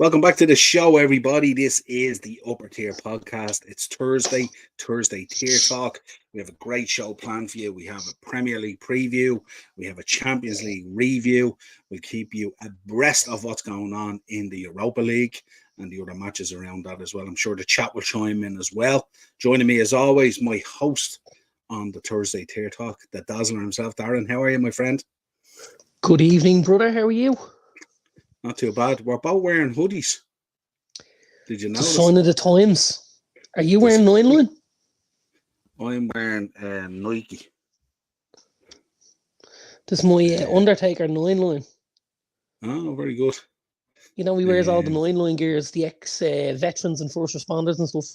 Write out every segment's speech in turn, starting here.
Welcome back to the show, everybody. This is the Upper Tier Podcast. It's Thursday Tier Talk. We have a great show planned for you. We have a Premier League preview. We have a Champions League review. We'll keep you abreast of what's going on in the Europa League and the other matches around that as well. I'm sure the chat will chime in as well. Joining me, as always, my host on the Thursday Tier Talk, the Dazzler himself. Darren, how are you, my friend? Good evening, brother. How are you? Not too bad. We're both wearing hoodies. Did you know? The sign of the times. Are you wearing nylon? I'm wearing Nike. This is my Undertaker nylon. Oh, very good. You know, he wears all the nylon gears, the ex-veterans and first responders and stuff.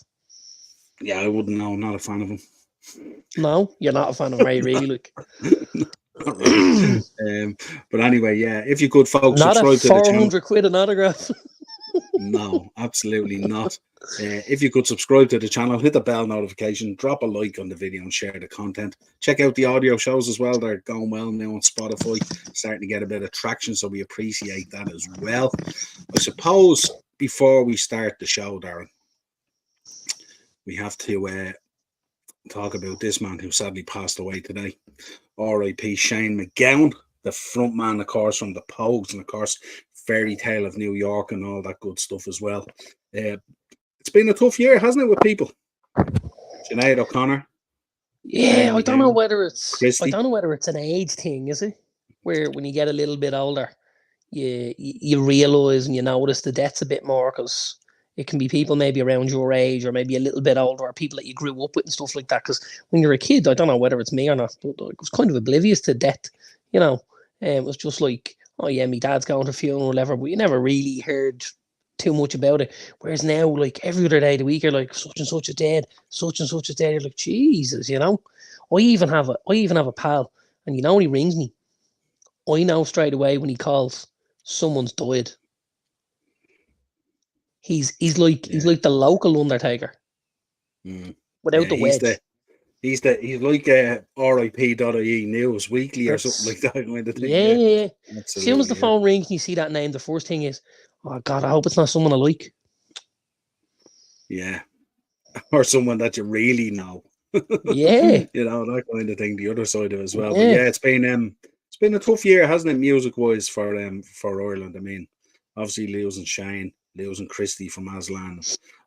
Yeah, I wouldn't know. I'm not a fan of him. No, you're not a fan of him, are you really? Like? Not really. But anyway, yeah, if you could, folks, not subscribe to the channel. 400 quid an autograph. No, absolutely not. If you could subscribe to the channel, hit the bell notification, drop a like on the video and share the content. Check out the audio shows as well. They're going well now on Spotify, starting to get a bit of traction, so we appreciate that as well. I suppose before we start the show, Darren, we have to talk about this man who sadly passed away today. R.I.P. Shane MacGowan, the front man, of course, from the Pogues, and of course, Fairy Tale of New York and all that good stuff as well. It's been a tough year, hasn't it, with people? Sinead O'Connor. Yeah, I don't know whether it's Christie. I don't know whether it's an age thing, is it? Where when you get a little bit older, you realise and you notice the deaths a bit more, because it can be people maybe around your age or maybe a little bit older, or people that you grew up with and stuff like that. Because when you're a kid, I don't know whether it's me or not, but I was kind of oblivious to death, you know. It was just like, oh yeah, my dad's going to a funeral or whatever, but you never really heard too much about it. Whereas now, like every other day of the week, you're like, such and such is dead, such and such is dead. You're like, Jesus, you know. I even have a pal, and you know when he rings me, I know straight away when he calls, someone's died. He's like the local Undertaker. Without the wedge. He's like RIP.ie News Weekly or something like that kind of thing. Yeah. As soon as the phone rings and you see that name, the first thing is, oh God, I hope it's not someone I like. Yeah. Or someone that you really know. Yeah. You know, that kind of thing, the other side of it as well. Yeah. But yeah, it's been a tough year, hasn't it, music wise for Ireland. I mean, obviously losing Shane, losing Christie from Aslan,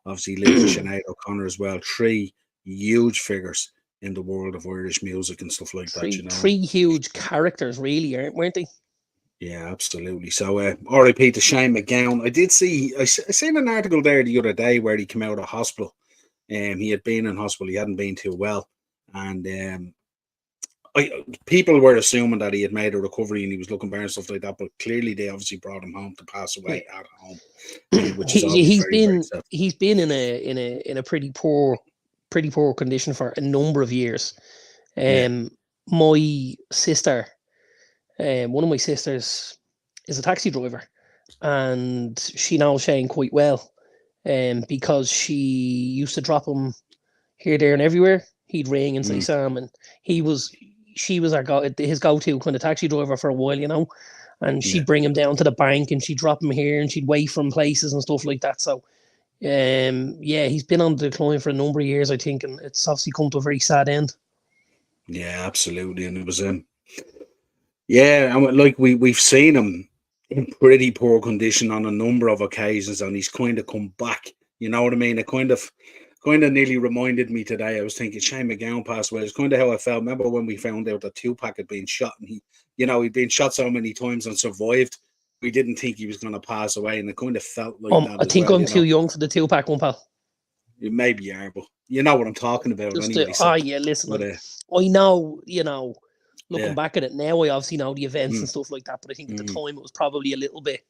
obviously losing Sinead O'Connor as well. Three huge figures in the world of Irish music and stuff like that, you know. Three huge characters, really, weren't they? Yeah, absolutely. So, R.I.P. to Shane MacGowan. I seen an article there the other day where he came out of hospital. He had been in hospital. He hadn't been too well, and people were assuming that he had made a recovery and he was looking better and stuff like that. But clearly, they obviously brought him home to pass away at home, which is he's been in a pretty poor condition for a number of years. My sister, one of my sisters, is a taxi driver, and she knows Shane quite well, because she used to drop him here, there, and everywhere. He'd ring and say Sam, and she was his go-to kind of taxi driver for a while, you know. And she'd bring him down to the bank, and she'd drop him here, and she'd wait from places and stuff like that. So, he's been on the decline for a number of years, I think, and it's obviously come to a very sad end. Yeah, absolutely. And it was like we've seen him in pretty poor condition on a number of occasions, and he's kind of come back. You know what I mean? It kind of nearly reminded me today. I was thinking Shane MacGowan passed away. It's kind of how I felt. Remember when we found out that Tupac had been shot, and he'd been shot so many times and survived. We didn't think he was going to pass away, and it kind of felt like that. I think I'm too young for the Tupac one, pal. You maybe you are, but you know what I'm talking about. Anyway, listen. I know, looking back at it now, I obviously know the events and stuff like that, but I think at the time it was probably a little bit.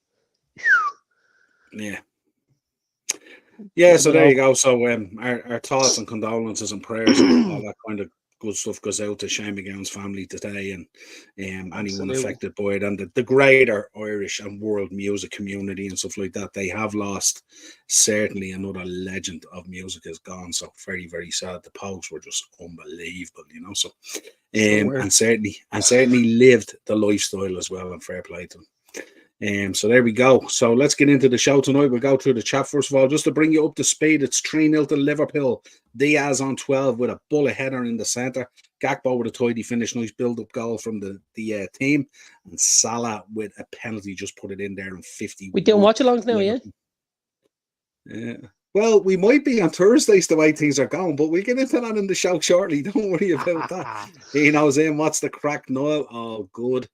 Yeah, so there you go. So our thoughts and condolences and prayers and all that kind of good stuff goes out to Shane MacGowan's family today, and anyone affected by it, and the greater Irish and world music community and stuff like that. They have lost certainly another legend of music has gone. So very, very sad. The Pogues were just unbelievable, you know. So and certainly lived the lifestyle as well, and fair play to them. So there we go. So let's get into the show tonight. We'll go through the chat first of all, just to bring you up to speed. It's 3-0 to Liverpool. Diaz on 12 with a bullet header in the centre. Gakpo with a tidy finish, nice build-up goal from the team, and Salah with a penalty just put it in there in 50. We don't watch alongs now, yeah. Well, we might be on Thursdays the way things are going, but we'll get into that in the show shortly. Don't worry about that. He knows in. What's the crack, Niall? Oh, good.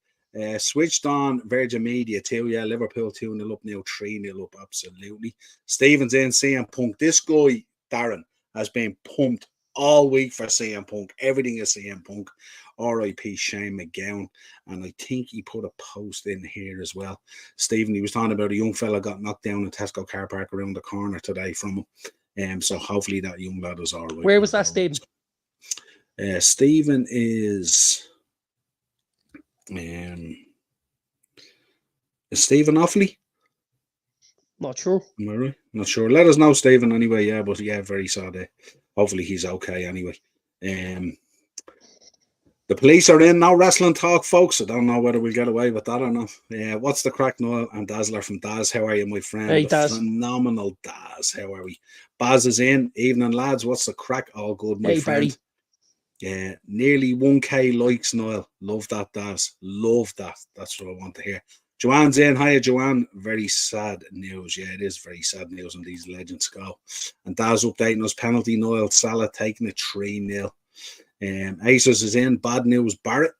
Switched on Virgin Media too. Yeah, Liverpool 2-0 up now, 3-0 up. Absolutely. Stephen's in CM Punk. This guy, Darren, has been pumped all week for CM Punk. Everything is CM Punk. R.I.P. Shane McGowan. And I think he put a post in here as well. Stephen, he was talking about a young fella got knocked down in Tesco car park around the corner today from him. So hopefully that young lad is all right. Where was that, Stephen? Stephen is... is Stephen Offley? Not sure. Am I right? Not sure. Let us know, Stephen, anyway. Yeah, but yeah, very sad. Hopefully he's okay anyway. The police are in. No wrestling talk, folks. I don't know whether we'll get away with that or not. What's the crack, Noel? I'm Dazzler from Daz. How are you, my friend? Hey, Daz. Phenomenal Daz. How are we? Baz is in. Evening, lads. What's the crack? All good, my friend. Yeah, nearly 1K likes, Noel. Love that, Daz. Love that. That's what I want to hear. Joanne's in. Hiya, Joanne. Very sad news. Yeah, it is very sad news when these legends go. And Daz updating us. Penalty, Noel. Salah taking it 3-0. Aces is in. Bad news, Barrett.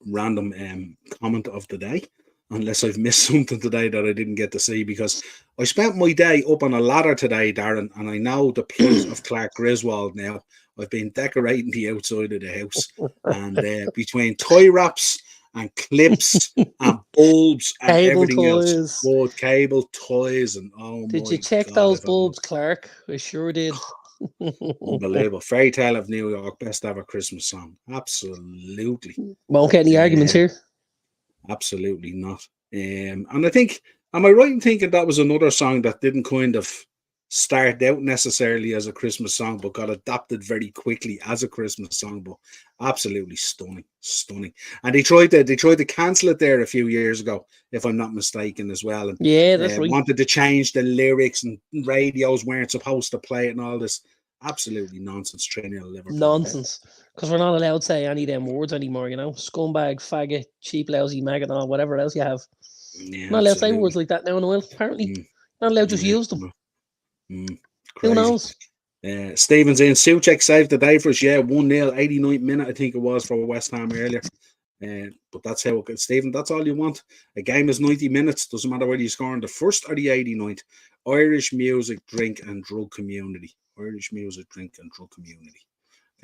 Random comment of the day. Unless I've missed something today that I didn't get to see, because I spent my day up on a ladder today, Darren, and I know the plight of Clark Griswold now. I've been decorating the outside of the house, and between tie wraps and clips and bulbs and cable everything toys. Else, board cable toys, and did you check those bulbs, Clark? I sure did. Unbelievable. Fairy Tale of New York, best ever Christmas song. Absolutely. Won't get any arguments here. Absolutely not. And I think, am I right in thinking that was another song that didn't kind of start out necessarily as a Christmas song, but got adapted very quickly as a Christmas song? But absolutely stunning. And they tried to cancel it there a few years ago, if I'm not mistaken, as well. And yeah, that's right. Wanted to change the lyrics, and radios weren't supposed to play it and all this. Absolutely nonsense. Training Liverpool. Nonsense. Because we're not allowed to say any of them words anymore, you know. Scumbag, faggot, cheap, lousy, maggot, or whatever else you have. Yeah, not allowed to say words like that now, Noel. Apparently. Not allowed to just use them. Who knows? Stevens in. Soucek saved the day for us. Yeah, 1-0, 89th minute, I think it was, for West Ham earlier. But that's how it goes. Stephen, that's all you want. A game is 90 minutes. Doesn't matter whether you score in the first or the 89th. Irish music, drink, and drug community. Irish music, drink, and drug community.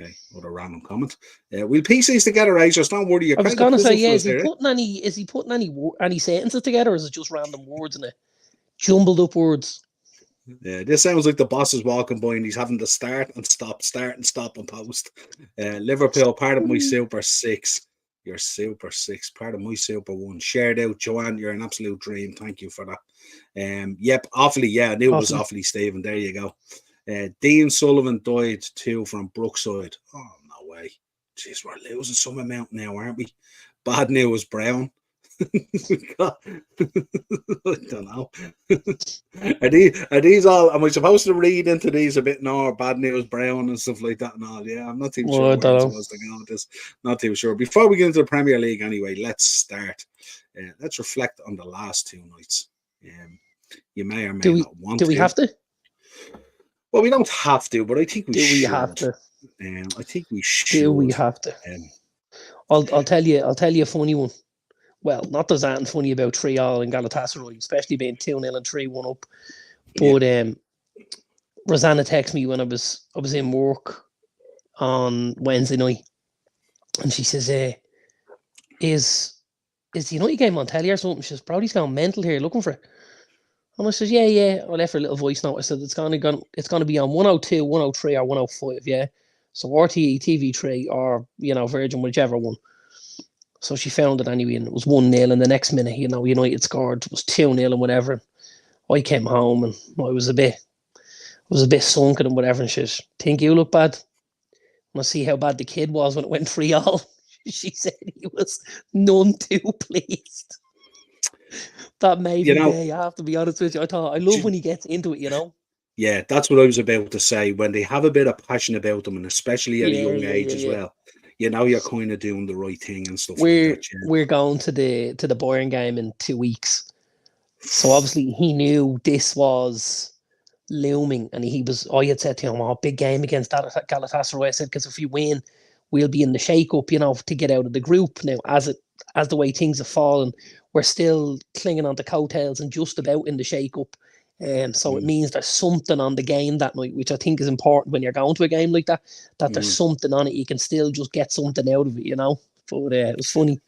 Okay, what a random comment. We'll piece these together, Just don't worry. I was going to say, yeah, is he putting any sentences together, or is it just random words and jumbled up words? Yeah, this sounds like the boss is walking by and he's having to start and stop and post. Liverpool, part of my Super 6. You're Super 6, part of my Super 1. Shared out, Joanne, you're an absolute dream. Thank you for that. Yep, awfully, yeah, I knew it was awfully, Stephen. There you go. Dean Sullivan died too from Brookside. Oh, no way. Jeez, we're losing some amount now, aren't we? Bad news, Brown. I don't know. Are these all? Am I supposed to read into these a bit more? Bad news, Brown, and stuff like that, and all. Yeah, I'm not too sure where I'm supposed to go with this. Not too sure. Before we get into the Premier League, anyway, let's start. Let's reflect on the last two nights. You may or may not want to. Do we have to? Well, we don't have to, but I think we should. Do we have to? I think we should. Do we have to? I'll tell you a funny one. Well, not there's anything funny about 3-3 in Galatasaray, especially being 2-0 and 3-1 up. But Rosanna texted me when I was in work on Wednesday night, and she says, "Is the United game on telly or something?" She says, "Brody's gone mental here looking for it." And I said, yeah. I left her a little voice note. I said, it's gonna be on 102, 103, or 105, yeah. So RTE, TV3, or Virgin, whichever one. So she found it anyway, and it was 1-0. And the next minute, United scored. It was 2-0 and whatever. I came home and I was a bit sunken and whatever. And she says, "Think you look bad?" And I see how bad the kid was when it went 3-3. She said he was none too pleased. That made You me know, gay, I have to be honest with you. I love when he gets into it, you know? yeah, that's what I was about to say. When they have a bit of passion about them, and especially at a Yeah, young yeah, age yeah, as yeah. well, you know you're kind of doing the right thing and stuff like that. Yeah. We're going to the Bayern game in 2 weeks. So obviously he knew this was looming, and I had said to him, "Oh, big game against Galatasaray." I said, "Because if we win, we'll be in the shake-up, you know, to get out of the group." Now, as the way things have fallen, we're still clinging on to coattails and just about in the shake-up. So it means there's something on the game that night, which I think is important when you're going to a game like that. That there's something on it, you can still just get something out of it, you know. But it was funny.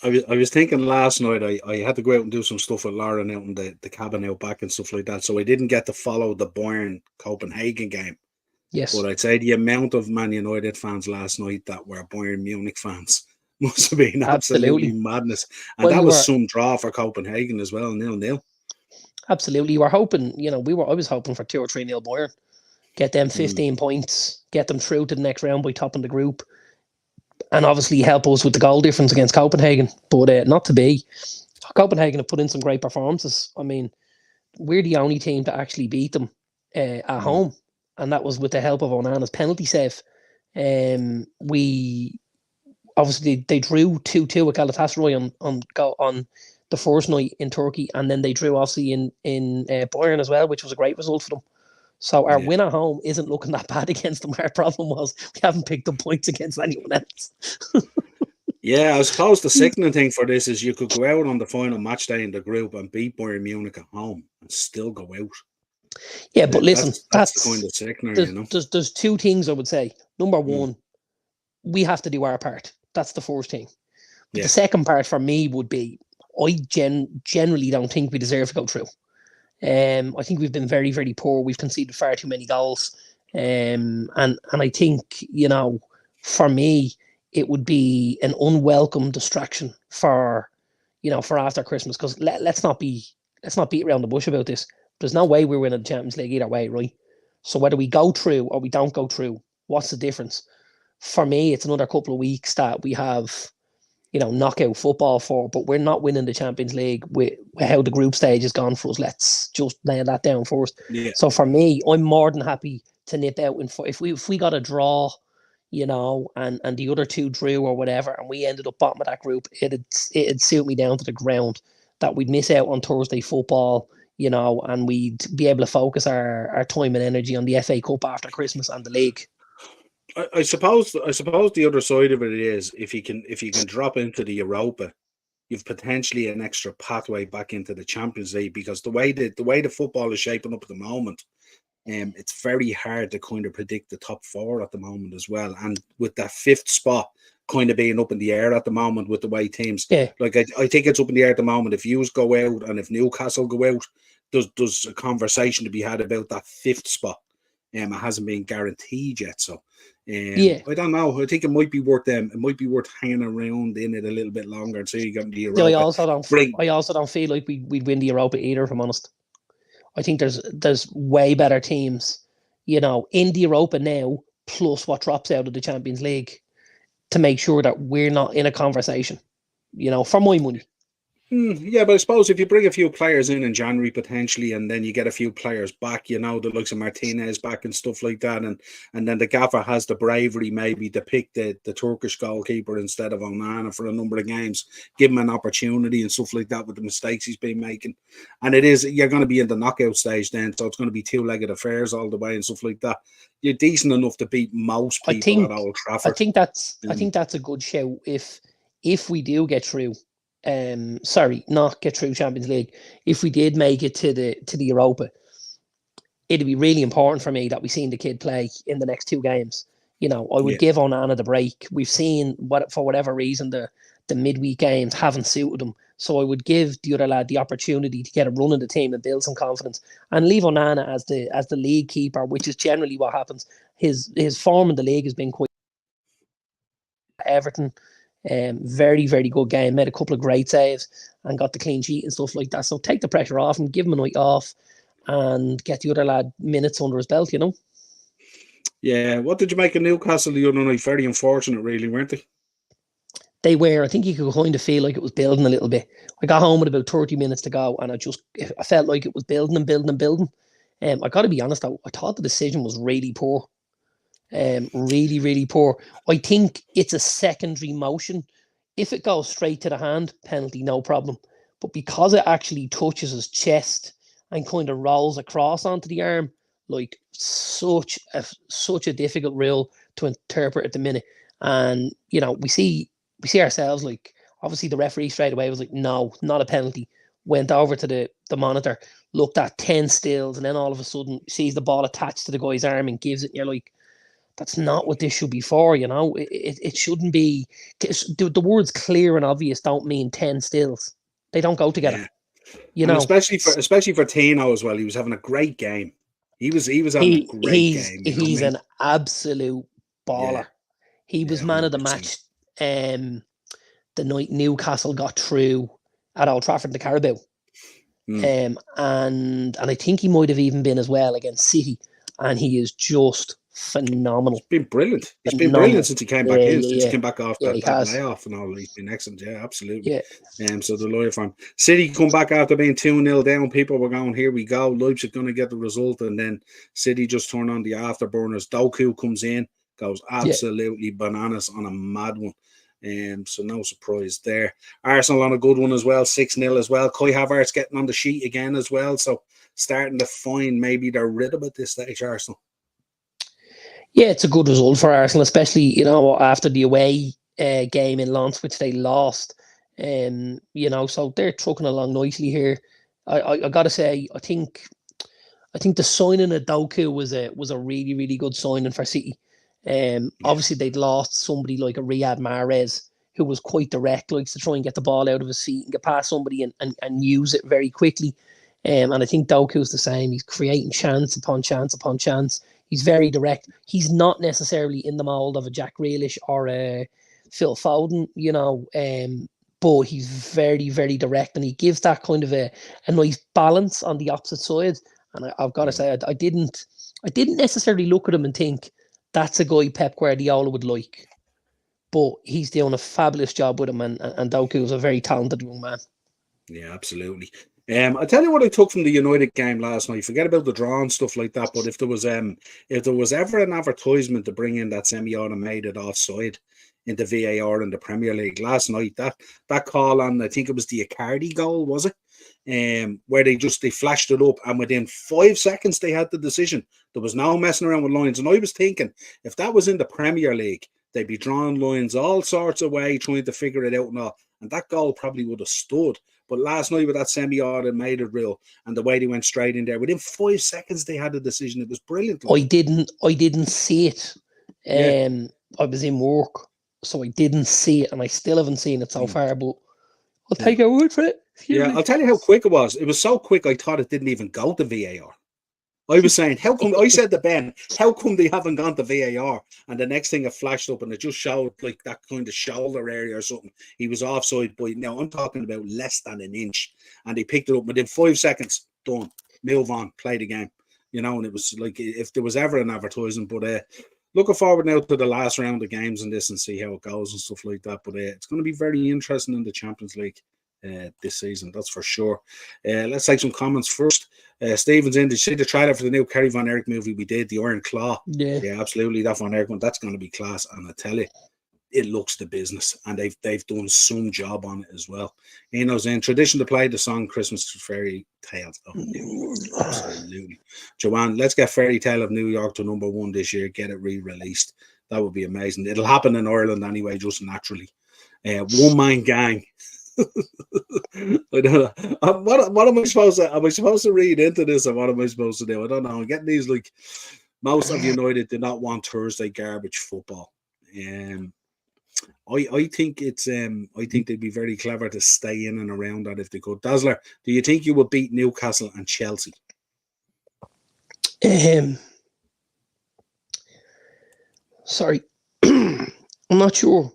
I was thinking last night I had to go out and do some stuff with Lauren out in the cabin out back and stuff like that. So I didn't get to follow the Bayern Copenhagen game. Yes, But I'd say the amount of Man United fans last night that were Bayern Munich fans must have been absolutely absolutely. madness. And Well, that you was were some draw for Copenhagen as well, 0-0. absolutely. You were hoping, you know, I was hoping for 2 or 3 nil Bayern. Get them 15 points, get them through to the next round by topping the group, and obviously help us with the goal difference against Copenhagen. But not to be. Copenhagen have put in some great performances. I mean, we're the only team to actually beat them at home, and that was with the help of Onana's penalty save. We obviously they drew 2-2 at Galatasaray on the first night in Turkey, and then they drew obviously in Bayern as well, which was a great result for them. So our Yeah. win at home isn't looking that bad against them. Our problem was we haven't picked up points against anyone else. Yeah, I suppose the sickening thing for this is you could go out on the final match day in the group and beat Bayern Munich at home and still go out. Yeah, but listen, That's the kind of sickener, you know. there's two things I would say. Number Mm, one, we have to do our part. That's the first thing. But the yeah, second part for me would be I generally don't think we deserve to go through. I think we've been very, very poor. We've conceded far too many goals. And I think, you know, for me, it would be an unwelcome distraction for, you know, for after Christmas. Because let's not beat around the bush about this. There's no way we're winning the Champions League either way, right? So whether we go through or we don't go through, what's the difference? For me, it's another couple of weeks that we have, you know, knockout football for, but we're not winning the Champions League with how the group stage has gone for us. Let's just nail that down first. yeah. So for me, I'm more than happy to nip out and if we got a draw, you know, and the other two drew or whatever, and we ended up bottom of that group, it'd suit me down to the ground that we'd miss out on Thursday football, you know, and we'd be able to focus our time and energy on the FA Cup after Christmas and the league. I suppose the other side of it is if you can drop into the Europa, you've potentially an extra pathway back into the Champions League because the way the football is shaping up at the moment, it's very hard to kind of predict the top four at the moment as well. And with that fifth spot kind of being up in the air at the moment with the way teams, Yeah. like I think it's up in the air at the moment. If Hughes go out and if Newcastle go out, there's a conversation to be had about that fifth spot. It hasn't been guaranteed yet, so Yeah. I don't know. I think it might be worth them. It might be worth hanging around in it a little bit longer until you get into Yeah, Europa. I also don't feel like we'd win the Europa either, if I'm honest. I think there's way better teams, you know, in the Europa now, plus what drops out of the Champions League to make sure that we're not in a conversation, you know, for my money. Yeah, but I suppose if you bring a few players in January potentially, and then you get a few players back, you know, the likes of Martinez back and stuff like that, and then the gaffer has the bravery maybe to pick the Turkish goalkeeper instead of Onana for a number of games, give him an opportunity and stuff like that with the mistakes he's been making. And you're going to be in the knockout stage then, so it's going to be two-legged affairs all the way and stuff like that. You're decent enough to beat most people at Old Trafford. I think that's a good show if we do get through. Not get through Champions League. If we did make it to the Europa, it'd be really important for me that we seen the kid play in the next two games. You know, I would give Onana the break. We've seen for whatever reason the midweek games haven't suited him. So I would give the other lad the opportunity to get a run in the team and build some confidence, and leave Onana as the league keeper, which is generally what happens. His form in the league has been quite Everton. Very, very good game. Made a couple of great saves and got the clean sheet and stuff like that. So take the pressure off and give him a night off and get the other lad minutes under his belt, you know? Yeah. What did you make of Newcastle the other night? Very unfortunate, really, weren't they? They were. I think you could kind of feel like it was building a little bit. I got home with about 30 minutes to go, and I felt like it was building and building and building. I got to be honest, I thought the decision was really poor. Really, really poor. I think it's a secondary motion. If it goes straight to the hand, penalty, no problem. But because it actually touches his chest and kind of rolls across onto the arm, like such a difficult rule to interpret at the minute. And we see ourselves, like, obviously the referee straight away was like, no, not a penalty. Went over to the monitor, looked at 10 stills, and then all of a sudden sees the ball attached to the guy's arm and gives it. And you're like, that's not what this should be for, It shouldn't be. The words clear and obvious don't mean 10 stills. They don't go together. And especially for Tino as well. He was having a great game. He was having a great game. He's an absolute baller. Yeah. He was man of the match the night Newcastle got through at Old Trafford, the Carabao. And I think he might have even been as well against City. And he is just phenomenal. He's been brilliant. He's been brilliant since he came back in. Since he came back off that layoff and all. He's been excellent. Yeah, absolutely. Yeah. So the lawyer for him. City come back after being 2-0 down. People were going, here we go. Leipzig going to get the result. And then City just turn on the afterburners. Doku comes in, goes absolutely bananas on a mad one. So no surprise there. Arsenal on a good one as well, 6-0 as well. Kai Havertz getting on the sheet again as well. So starting to find maybe their rhythm at this stage, Arsenal. Yeah, it's a good result for Arsenal, especially, after the away game in Lens, which they lost. So they're trucking along nicely here. I got to say, I think the signing of Doku was a really, really good signing for City. Obviously, they'd lost somebody like a Riyad Mahrez, who was quite direct, likes to try and get the ball out of his feet and get past somebody and use it very quickly. And I think Doku's the same. He's creating chance upon chance upon chance. He's very direct. He's not necessarily in the mold of a Jack Grealish or a Phil Foden, but he's very, very direct, and he gives that kind of a nice balance on the opposite side. And I've got to say, I didn't necessarily look at him and think that's a guy Pep Guardiola would like, but he's doing a fabulous job with him, and Doku is a very talented young man. Yeah, absolutely. I tell you what I took from the United game last night. Forget about the draw and stuff like that. But if there was ever an advertisement to bring in that semi-automated offside into VAR in the Premier League last night, that call on, I think it was the Icardi goal, was it? Where they flashed it up, and within 5 seconds they had the decision. There was no messing around with lines. And I was thinking, if that was in the Premier League, they'd be drawing lines all sorts of way, trying to figure it out and all. And that goal probably would have stood. But last night with that semi-automated rule and the way they went straight in there, within 5 seconds they had a decision. It was brilliant. I didn't see it. I was in work, so I didn't see it, and I still haven't seen it so far. But I'll take your word for it. I'll tell you how quick it was. It was so quick I thought it didn't even go to VAR. I was saying, how come? I said to Ben, how come they haven't gone to VAR? And the next thing it flashed up and it just showed like that kind of shoulder area or something. He was offside, but now I'm talking about less than an inch. And they picked it up within 5 seconds. Done. Move on. Play the game. And it was like if there was ever an advertising. But looking forward now to the last round of games and this and see how it goes and stuff like that. But it's going to be very interesting in the Champions League this season, that's for sure. Let's take some comments first. Stephen's in. Did you see the trailer for the new Kerry Von Erich movie we did, The Iron Claw? Yeah, absolutely. That Von Erich one, that's going to be class. And I tell you, it looks the business, and they've done some job on it as well. Eno's in. Tradition to play the song Christmas Fairy Tales. Oh, yeah, absolutely. Joanne, let's get Fairy Tale of New York to #1 this year. Get it re-released. That would be amazing. It'll happen in Ireland anyway, just naturally. One Man Gang. I don't know. What am I supposed to? Am I supposed to read into this, or what am I supposed to do? I don't know. I'm getting these like most of United do not want Thursday garbage football. I think it's I think they'd be very clever to stay in and around that if they could. Dazzler, do you think you would beat Newcastle and Chelsea? Sorry, I'm not sure.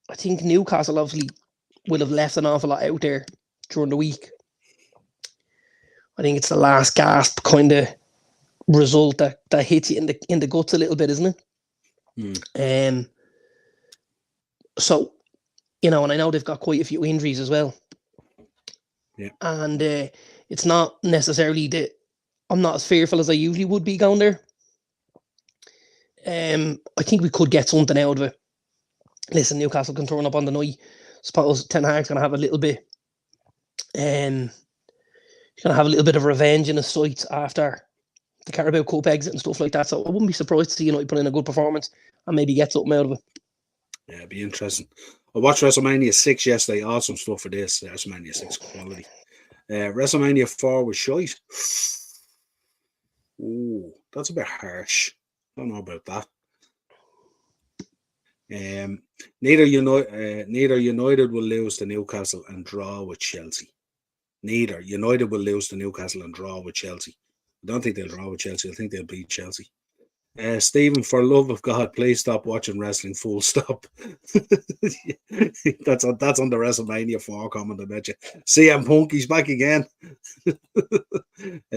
I think Newcastle obviously will have left an awful lot out there during the week. I think it's the last gasp kind of result that hits you in the guts a little bit, isn't it? So, and I know they've got quite a few injuries as well. Yeah. And it's not necessarily that I'm not as fearful as I usually would be going there. I think we could get something out of it. Listen, Newcastle can turn up on the night. Suppose Ten Hag's going to have a little bit. He's going to have a little bit of revenge in his sights after the Carabao Cup exit and stuff like that. So I wouldn't be surprised to see United put in a good performance and maybe get something out of it. Yeah, it'd be interesting. I watched WrestleMania 6 yesterday. Awesome stuff for this. WrestleMania 6 quality. WrestleMania 4 was shite. Ooh, that's a bit harsh. Don't know about that. Neither United will lose to Newcastle and draw with Chelsea. Neither United will lose to Newcastle and draw with Chelsea. I don't think they'll draw with Chelsea. I think they'll beat Chelsea. Stephen, for love of God, please stop watching wrestling. Full stop. That's on the WrestleMania 4 comment, I bet you. CM Punk, he's back again.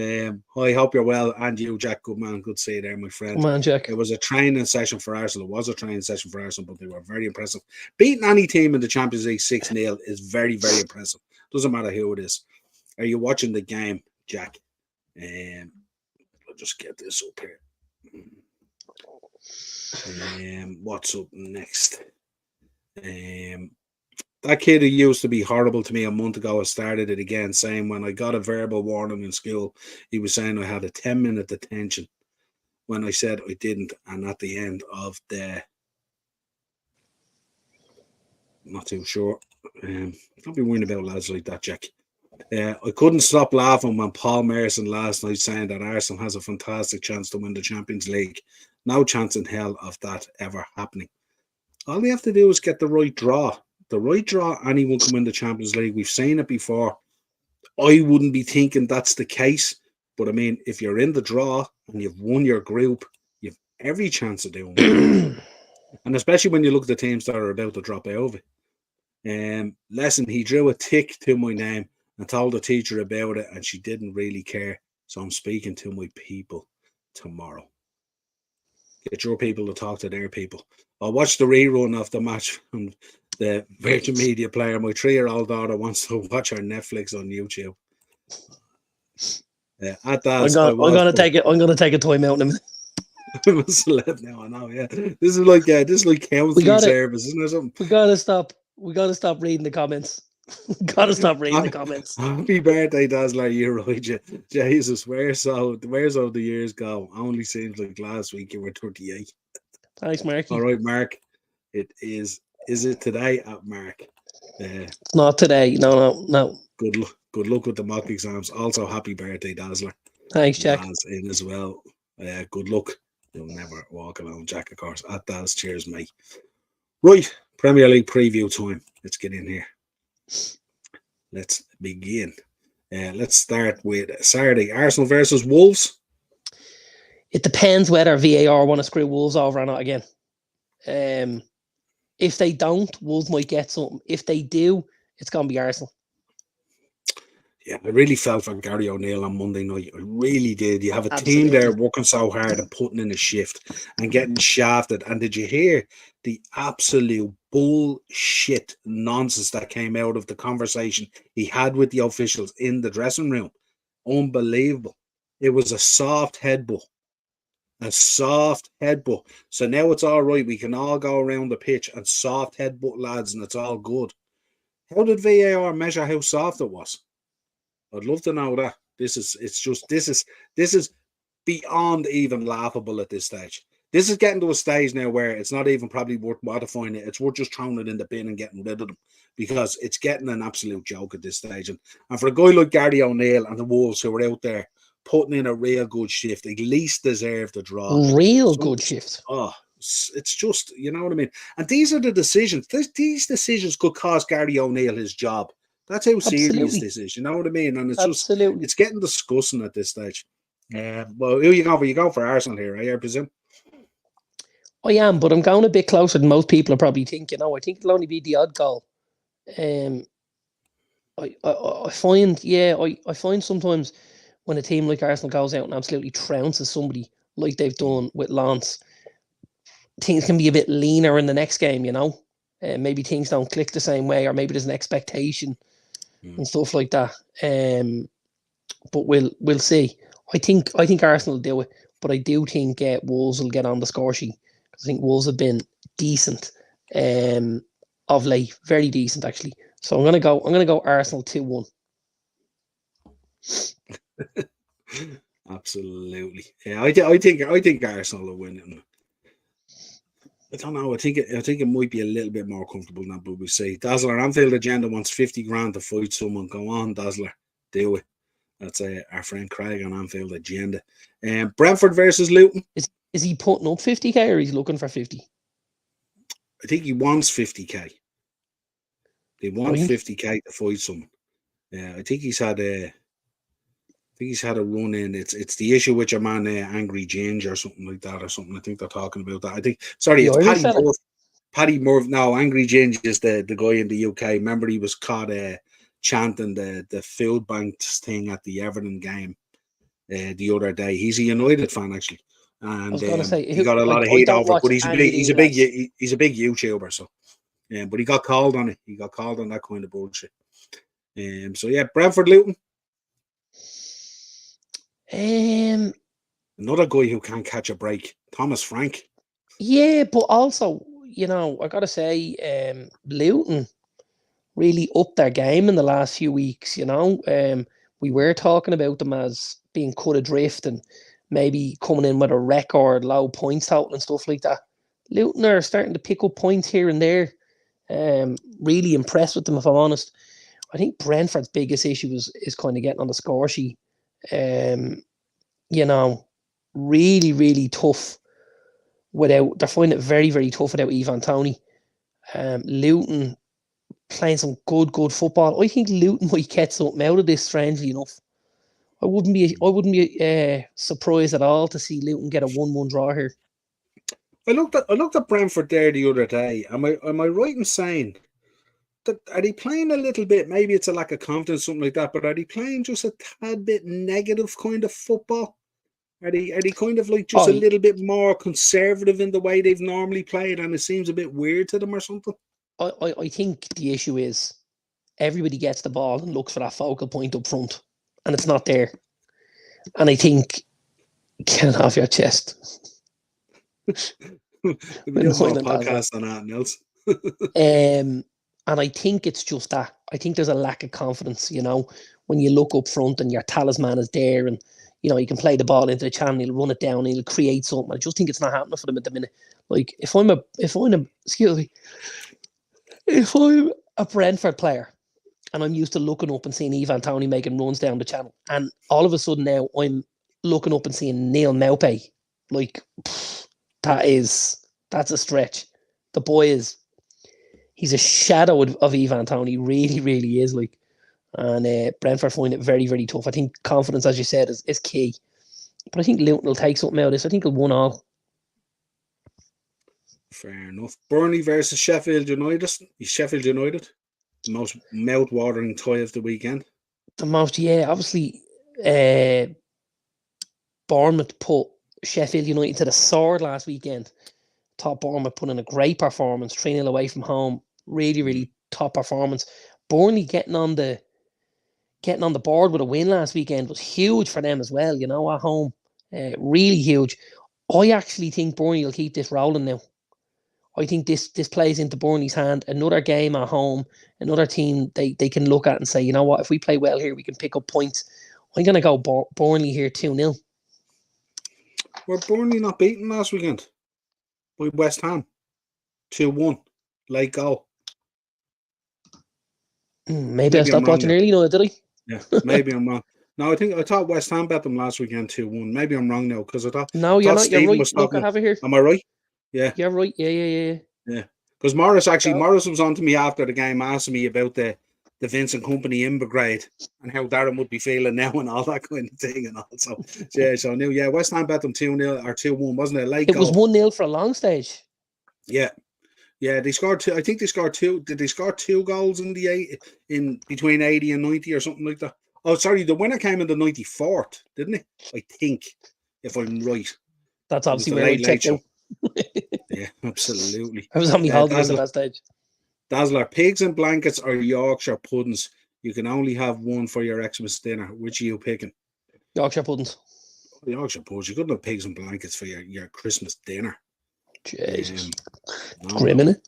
I hope you're well, and you, Jack. Good man, good to see you there, my friend. Good man, Jack. It was a training session for Arsenal. It was a training session for Arsenal, but they were very impressive. Beating any team in the Champions League 6-0 is very, very impressive. Doesn't matter who it is. Are you watching the game, Jack? I'll just get this up here. What's up next? That kid who used to be horrible to me a month ago has started it again, saying when I got a verbal warning in school, he was saying I had a 10-minute detention when I said I didn't, and at the end of the not too sure. Don't be worrying about lads like that, Jack. I couldn't stop laughing when Paul Merson last night saying that Arsenal has a fantastic chance to win the Champions League. No chance in hell of that ever happening. All we have to do is get the right draw. The right draw, anyone can win the Champions League. We've seen it before. I wouldn't be thinking that's the case. But I mean, if you're in the draw and you've won your group, you've every chance of doing it. And especially when you look at the teams that are about to drop out of it. Lesson, he drew a tick to my name and told the teacher about it, and she didn't really care. So I'm speaking to my people tomorrow. Get your people to talk to their people. I'll watch the rerun of the match from the Virgin Media player. My 3-year-old daughter wants to watch her Netflix on YouTube. At that, I'm gonna take a time out in a minute. I'm a celeb now. I know. Yeah, this is like counseling service, isn't it? Something? We gotta stop reading the comments. Gotta stop reading the comments. Happy birthday, Dazzler. You're right. Jesus, where's all the years go? Only seems like last week you were 38. Thanks, Marky. All right, Mark. It is. Is it today at Mark? It's not today. No. Good luck with the mock exams. Also, happy birthday, Dazzler. Thanks, Jack. Daz in as well. Good luck. You'll never walk alone, Jack, of course. At Daz, cheers, mate. Right, Premier League preview time. Let's get in here. Let's begin. Let's start with Saturday. Arsenal versus Wolves. It depends whether VAR want to screw Wolves over or not again. If they don't, Wolves might get something. If they do, it's going to be Arsenal. Yeah, I really felt for Gary O'Neill on Monday night. I really did. You have a team there working so hard and putting in a shift and getting shafted. And did you hear the absolute bullshit nonsense that came out of the conversation he had with the officials in the dressing room? Unbelievable. It was a soft headbutt. A soft headbutt. So now it's all right. We can all go around the pitch and soft headbutt lads, and it's all good. How did VAR measure how soft it was? I'd love to know that. This is beyond even laughable at this stage. This is getting to a stage now where it's not even probably worth modifying it. It's worth just throwing it in the bin and getting rid of them, because it's getting an absolute joke at this stage. And for a guy like Gary O'Neill and the Wolves who are out there putting in a real good shift, at least deserve the draw. Good shift. Oh, it's just, you know what I mean? And these are the decisions. These decisions could cost Gary O'Neill his job. That's how serious this is. You know what I mean? And it's just, it's getting disgusting at this stage. Well, who are you going for? You go for Arsenal here, I presume? I am, but I'm going a bit closer than most people are probably thinking. I think it'll only be the odd goal. I find sometimes when a team like Arsenal goes out and absolutely trounces somebody like they've done with Lens, things can be a bit leaner in the next game, you know. Maybe things don't click the same way, or maybe there's an expectation and stuff like that. But we'll see. I think Arsenal will do it, but I do think Wolves will get on the score sheet. I think Wolves have been decent of late, very decent actually. So I'm gonna go Arsenal 2-1. Absolutely. Yeah, I think Arsenal will win it. I don't know. I think it might be a little bit more comfortable than what we say. Dazzler Anfield Agenda wants 50 grand to fight someone. Go on, Dazzler, do it. That's our friend Craig on Anfield Agenda. Brentford versus Luton. Is he putting up 50k or he's looking for 50? I think he wants 50k. They want 50k to fight someone. Yeah, I think he's had a run in. It's the issue with your man Angry Ginger or something like that, or something. I think they're talking about that. I think it's Paddy Murphy. No, Angry Ginger is the guy in the UK. Remember, he was caught chanting the food banks thing at the Everton game the other day. He's a United fan actually, and I was gonna say he got a lot of heat over it. But he's a big YouTuber, so yeah. But he got called on it. He got called on that kind of bullshit. So yeah, Brentford Luton. Another guy who can't catch a break, Thomas Frank. Yeah, but also, you know, I gotta say, Luton really upped their game in the last few weeks. You know, we were talking about them as being cut adrift and maybe coming in with a record low points total and stuff like that. Luton are starting to pick up points here and there. Really impressed with them, if I'm honest. I think Brentford's biggest issue is kind of getting on the score sheet. You know, really, really tough they're finding it very, very tough without Ivan Toney. Luton playing some good football. I think Luton might get something out of this, strangely enough. I wouldn't be surprised at all to see Luton get a 1-1 draw here. I looked at Brentford there the other day. Am I right in saying that are they playing a little bit? Maybe it's a lack of confidence, something like that. But are they playing just a tad bit negative kind of football? Are they kind of like just a little bit more conservative in the way they've normally played, and it seems a bit weird to them or something? I think the issue is everybody gets the ball and looks for that focal point up front, and it's not there. And I think get it off your chest. We do more podcasts on that, Nils. And I think it's just that. I think there's a lack of confidence, you know, when you look up front and your talisman is there and, you know, you can play the ball into the channel, he'll run it down, he'll create something. I just think it's not happening for them at the minute. Like, if I'm a Brentford player and I'm used to looking up and seeing Ivan Toney making runs down the channel, and all of a sudden now I'm looking up and seeing Neil Maupay, like, that's a stretch. The boy he's a shadow of Ivan Toney, really, really is, like. And Brentford find it very, very tough. I think confidence, as you said, is key. But I think Luton will take something out of this. I think he'll 1-1. Fair enough. Burnley versus Sheffield United. Sheffield United, the most mouth-watering tie of the weekend. The most, yeah. Obviously, Bournemouth put Sheffield United to the sword last weekend. Thought Bournemouth put in a great performance, 3-0 away from home. Really, really top performance. Burnley getting on the board with a win last weekend was huge for them as well, you know, at home. Really huge. I actually think Burnley will keep this rolling now. I think this plays into Burnley's hand. Another game at home, another team they can look at and say, you know what, if we play well here, we can pick up points. I'm going to go Burnley here 2-0. Were Burnley not beaten last weekend by West Ham? 2-1. Late goal. Maybe I stopped watching early, did I? Yeah, maybe I'm wrong. No, I thought West Ham bet them last weekend 2-1. Maybe I'm wrong now because I thought you're not. Stephen you're right. Look, I have it here. Am I right? Yeah, you're right. Yeah. Because Morris was on to me after the game asking me about the Vincent Company Invergrade and how Darren would be feeling now and all that kind of thing and all. So I knew. West Ham bet them 2-0 or 2-1, wasn't it? Late goal. It was 1-0 for a long stage. Yeah. Yeah, they scored two. I think they scored two. Did they score 2 goals in between 80 and 90 or something like that? Oh, sorry, the winner came in the 94th, didn't it? I think, if I'm right. That's obviously where I checked out. Yeah, absolutely. I was on my holidays at Dazzler, that stage. Dazzler, pigs and blankets or Yorkshire puddings? You can only have one for your Xmas dinner. Which are you picking? Yorkshire puddings. Yorkshire puddings. You couldn't have pigs and blankets for your Christmas dinner. Jesus. No, Grim, no. innit?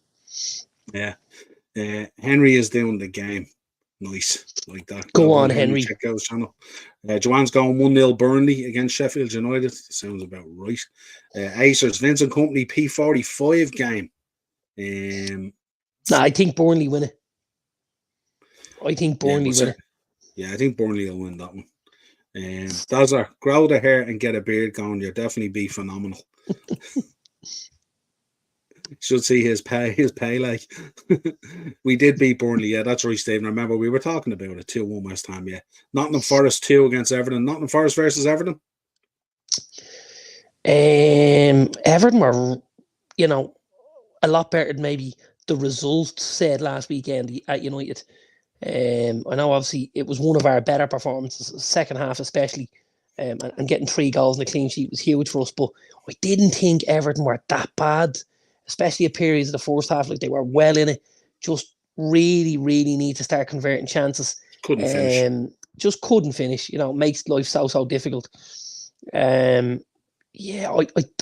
Yeah. Henry is doing the game. Nice. Like that. Go Well on, done, Henry. Check out his channel. Joanne's going 1-0 Burnley against Sheffield United. Sounds about right. Acers, Vincent Company P45 game. Nah, I think Burnley win it. I think Burnley win it. Yeah, I think Burnley will win that one. Dazzler, grow the hair and get a beard going. You'll definitely be phenomenal. Should see his pay like. We did beat Burnley, yeah, that's right, Stephen. I remember we were talking about it 2-1 West Ham, yeah. Nottingham Forest 2 against Everton. Nottingham Forest versus Everton. Everton were, a lot better than maybe the results said last weekend at United. I know obviously it was one of our better performances, second half especially, and getting 3 goals and a clean sheet was huge for us. But I didn't think Everton were that bad, especially at periods of the first half. Like, they were well in it. Just really, really need to start converting chances. Couldn't finish. Just couldn't finish. It makes life so difficult. Yeah,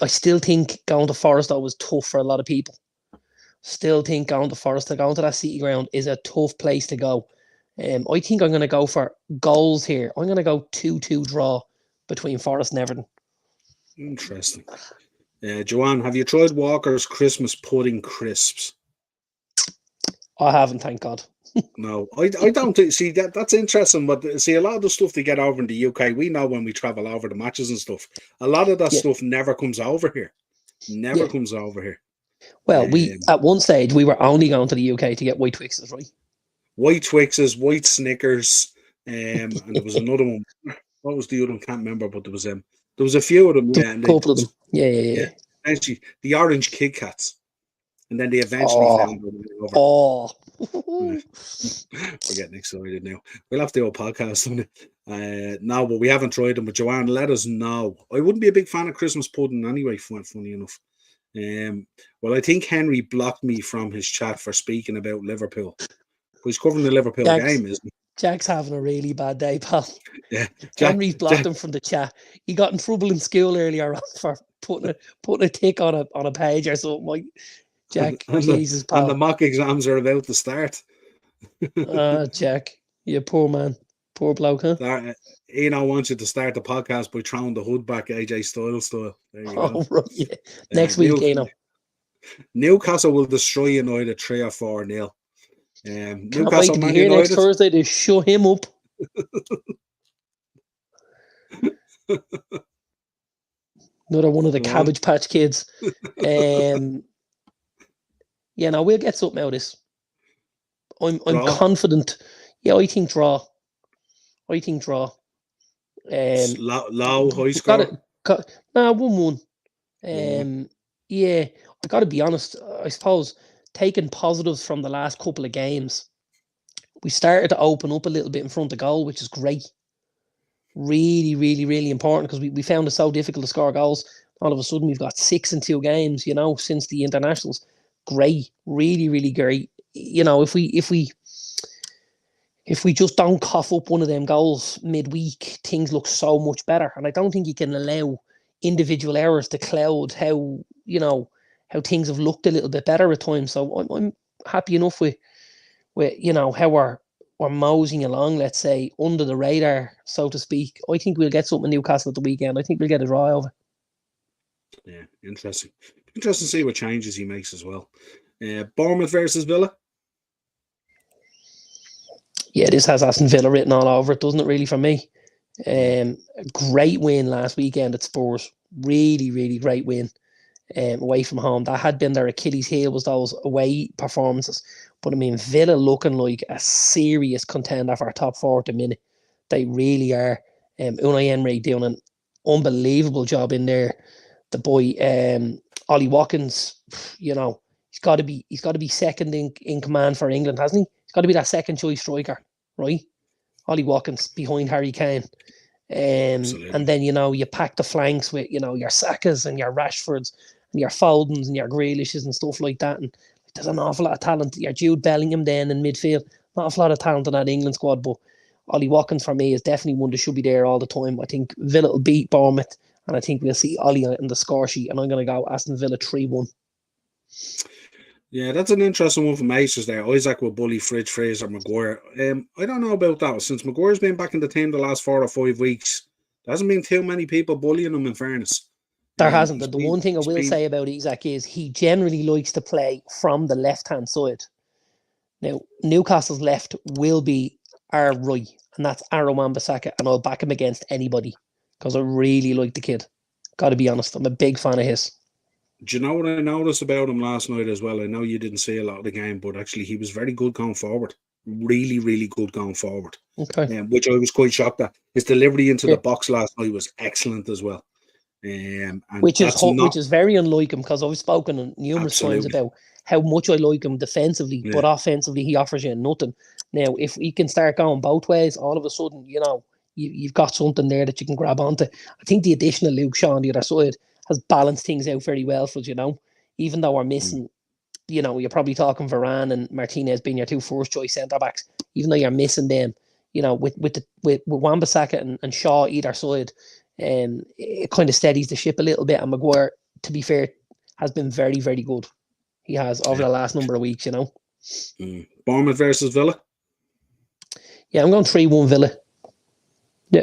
I still think going to Forest though was tough for a lot of people. Still think going to Forest, going to that City ground is a tough place to go. I think I'm going to go for goals here. I'm going to go 2-2 draw between Forest and Everton. Interesting. Joanne, have you tried Walker's Christmas pudding crisps? I haven't, thank God. No, I don't think. See, that's interesting. But see, a lot of the stuff they get over in the UK, we know when we travel over the matches and stuff, a lot of that stuff never comes over here. Never comes over here. Well, at one stage we were only going to the UK to get white Twixes, right? White Twixes, white Snickers, and there was another one. What was the other one? Can't remember, but there was a few of them. Yeah, and couple of them. Yeah. Actually, the orange Kit Kats, and then they eventually found them over. Oh, we're getting excited now. We'll have to do a podcast on it. No, but we haven't tried them. But Joanne, let us know. I wouldn't be a big fan of Christmas pudding anyway. Funny enough. Well, I think Henry blocked me from his chat for speaking about Liverpool. He's covering the Liverpool game, isn't he? Jack's having a really bad day, pal. Yeah, Henry's blocked him from the chat. He got in trouble in school earlier on for putting a tick on a page or something. Like, Jack, Jesus, pal. And the mock exams are about to start. Jack, you poor man. Poor bloke, huh? Eno wants you to start the podcast by throwing the hood back AJ Styles style. There you go. Right, yeah. Next week, Eno. Newcastle will destroy United 3 or 4-0. Can't Newcastle wait to be here next Thursday to show him up. Another one of the Cabbage Patch Kids. Yeah, no, we'll get something out of this. I'm confident. Yeah, I think draw. Low, high score? 1-1. Yeah, I got to be honest. I suppose taking positives from the last couple of games, we started to open up a little bit in front of goal, which is great. Really, really, really important because we found it so difficult to score goals. All of a sudden, we've got 6 in 2 games, since the internationals. Great, really, really great. If we just don't cough up one of them goals midweek, things look so much better. And I don't think you can allow individual errors to cloud how things have looked a little bit better at times. So I'm happy enough with how we're moseying along, let's say, under the radar, so to speak. I think we'll get something in Newcastle at the weekend. I think we'll get a draw over. Yeah, interesting. Interesting to see what changes he makes as well. Bournemouth versus Villa. Yeah, this has Aston Villa written all over it, doesn't it, really, for me? A great win last weekend at Spurs. Really, really great win away from home. That had been their Achilles heel, was those away performances. But, I mean, Villa looking like a serious contender for top 4 at the minute. They really are. Unai Emery doing an unbelievable job in there. The boy, Ollie Watkins, he's got to be second in command for England, hasn't he? He's got to be that second choice striker, right? Ollie Watkins behind Harry Kane. And then, you pack the flanks with, your Sakas and your Rashfords and your Fodens and your Grealishes and stuff like that. And there's an awful lot of talent. Your Jude Bellingham then in midfield. Not an awful lot of talent in that England squad, but Ollie Watkins for me is definitely one that should be there all the time. I think Villa will beat Bournemouth, and I think we'll see Ollie in the score sheet, and I'm going to go Aston Villa 3-1. Yeah, that's an interesting one from Aces there. Isaac will bully Fridge, Fraser, Maguire. I don't know about that. Since Maguire's been back in the team the last 4 or 5 weeks, there hasn't been too many people bullying him, in fairness. There hasn't. The one thing I will say about Isaac is he generally likes to play from the left-hand side. Now, Newcastle's left will be our right, and that's Aaron Wan-Bissaka, and I'll back him against anybody because I really like the kid. Got to be honest, I'm a big fan of his. Do you know what I noticed about him last night as well? I know you didn't see a lot of the game, but actually he was very good going forward. Really, really good going forward. Okay. Which I was quite shocked at. His delivery into the box last night was excellent as well. And which is very unlike him, because I've spoken numerous times about how much I like him defensively, but offensively he offers you nothing. Now, if he can start going both ways, all of a sudden, you've got something there that you can grab onto. I think the addition of Luke Shaw on the other side has balanced things out very well for us, even though we're missing, you're probably talking Varane and Martinez being your 2 first-choice centre-backs, even though you're missing them, with Wan-Bissaka and Shaw either side, it kind of steadies the ship a little bit. And Maguire, to be fair, has been very, very good. He has over the last number of weeks, Bournemouth versus Villa? Yeah, I'm going 3-1 Villa. Yeah.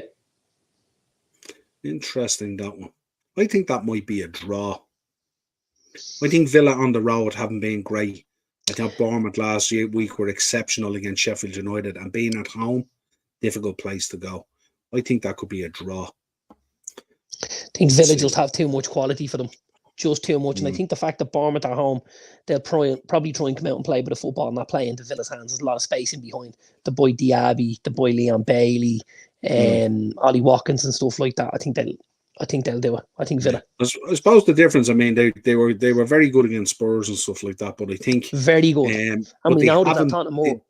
Interesting, that one. I think that might be a draw. I think Villa on the road haven't been great. I thought Bournemouth last week were exceptional against Sheffield United, and being at home, difficult place to go. I think that could be a draw. I think Villa just have too much quality for them. Just too much. And I think the fact that Bournemouth are home, they'll probably try and come out and play with the football and not play into Villa's hands. There's a lot of space in behind. The boy Diaby, the boy Leon Bailey, Ollie Watkins and stuff like that. I think they'll do it. I think Villa. I suppose the difference, I mean, they were very good against Spurs and stuff like that, but I think very good. And we know that they're talking more.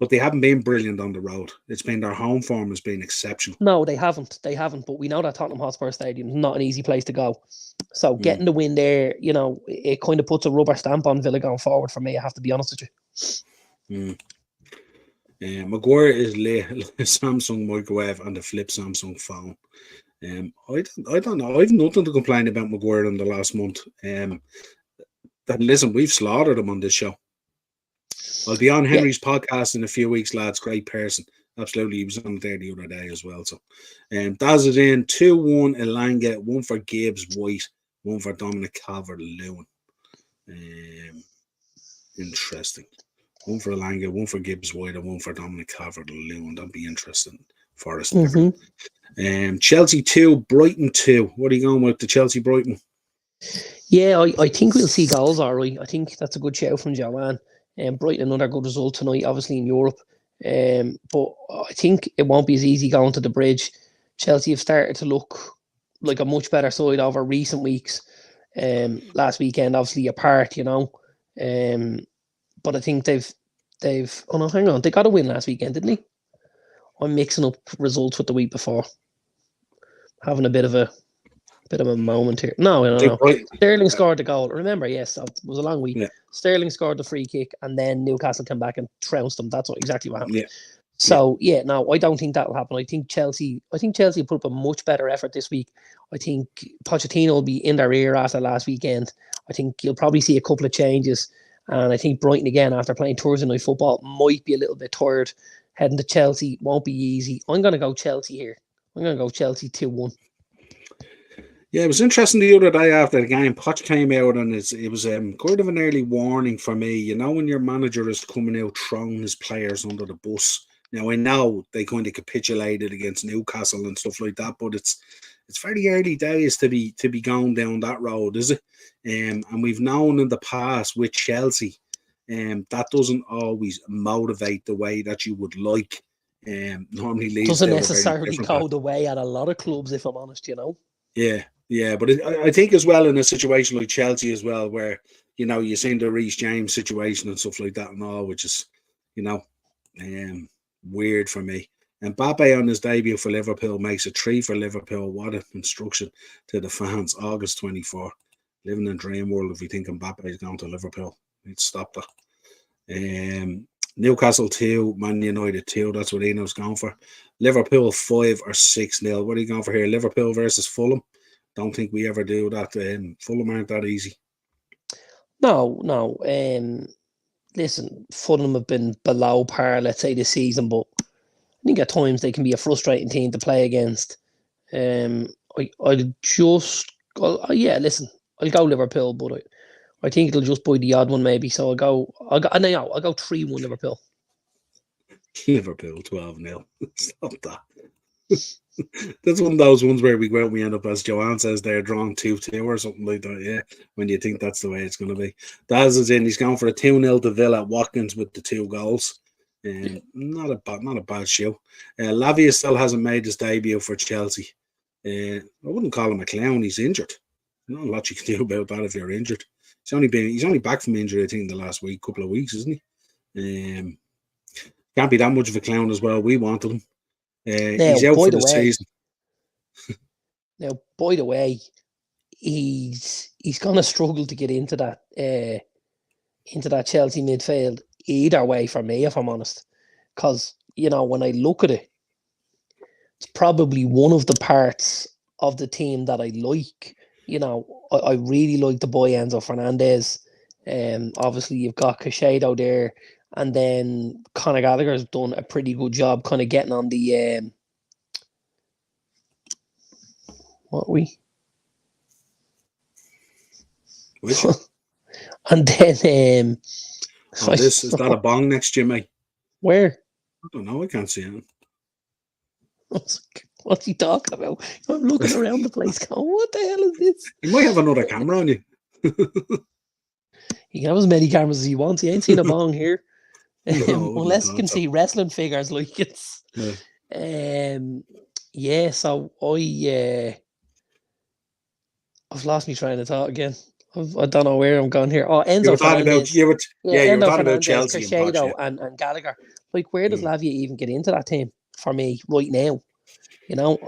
But they haven't been brilliant on the road. It's been their home form has been exceptional. No, they haven't. But we know that Tottenham Hotspur Stadium is not an easy place to go. So getting the win there, it kind of puts a rubber stamp on Villa going forward for me, I have to be honest with you. Maguire is Samsung microwave and the flip Samsung phone. I don't know. I've nothing to complain about Maguire in the last month. Listen, we've slaughtered him on this show. I'll be on Henry's podcast in a few weeks, lads. Great person. Absolutely. He was on there the other day as well. So Daz is in 2-1 Elanga, 1 for Gibbs White, 1 for Dominic Calvert-Lewin. Interesting. 1 for Elanga, 1 for Gibbs White, and 1 for Dominic Calvert-Lewin. That'd be interesting for us. Chelsea 2, Brighton 2. What are you going with the Chelsea Brighton? Yeah, I think we'll see goals, all right. I think that's a good shout from Joanne. Brighton, another good result tonight, obviously in Europe. But I think it won't be as easy going to the bridge. Chelsea have started to look like a much better side over recent weeks. Last weekend, obviously apart, but I think they've. Oh no, hang on, they got a win last weekend, didn't they? I'm mixing up results with the week before. Having a bit of a moment here. No. Sterling scored the goal. Remember, yes, it was a long week. Yeah. Sterling scored the free kick, and then Newcastle came back and trounced them. That's exactly what happened. Yeah. So no, I don't think that'll happen. I think Chelsea will put up a much better effort this week. I think Pochettino will be in their ear after last weekend. I think you'll probably see a couple of changes, and I think Brighton again after playing Thursday night football might be a little bit tired. Heading to Chelsea won't be easy. I'm going to go Chelsea here. I'm going to go Chelsea 2-1. Yeah, it was interesting the other day after the game. Poch came out and it was kind of an early warning for me. When your manager is coming out throwing his players under the bus. Now, I know they kind of capitulated against Newcastle and stuff like that, but it's very early days to be going down that road, is it? And we've known in the past with Chelsea, that doesn't always motivate the way that you would like. Normally leads doesn't necessarily go the way at a lot of clubs, if I'm honest, Yeah, but I think as well in a situation like Chelsea as well, where you're seeing the Reece James situation and stuff like that and all, which is weird for me. And Mbappe on his debut for Liverpool makes a 3 for Liverpool. What an instruction to the fans! August 24. living in dream world if we think Mbappe is going to Liverpool. Need to stop that. Newcastle 2, Man United 2. That's what Eno's going for. Liverpool 5 or 6-0. What are you going for here? Liverpool versus Fulham. Don't think we ever do that. Fulham aren't that easy. No. Listen, Fulham have been below par, let's say, this season, but I think at times they can be a frustrating team to play against. Listen, I'll go Liverpool, but I think it'll just be the odd one maybe. So I'll go 3-1 Liverpool. Liverpool 12-0. Stop that. That's one of those ones where we go out and we end up, as Joanne says, they're drawn 2-2 or something like that. Yeah, when you think that's the way it's going to be. Daz is in. He's going for a 2-0 to Villa. Watkins with the 2 goals. Not a bad show. Lavia still hasn't made his debut for Chelsea. I wouldn't call him a clown. He's injured. Not a lot you can do about that if you're injured. He's only back from injury, I think, the last couple of weeks, isn't he? Can't be that much of a clown as well. We wanted him. He's out for the season. Now, by the way, he's going to struggle to get into that Chelsea midfield either way for me, if I'm honest. Because, when I look at it, it's probably one of the parts of the team that I like. I really like the boy Enzo Fernandez. Obviously, you've got Caicedo there. And then Conor Gallagher's done a pretty good job kind of getting on the... Which? And then... is that a bong next to you, mate? Where? I don't know. I can't see it. What's he talking about? I'm looking around the place going, what the hell is this? He might have another camera on you. He can have as many cameras as he wants. He ain't seen a bong here. No, unless you can see wrestling figures like it's... Yeah. So I've lost me trying to talk again. I don't know where I'm going here. Oh, Enzo Fernandez. You were talking about Chelsea Caicedo and Gallagher. Like, where does Lavia even get into that team for me right now? I know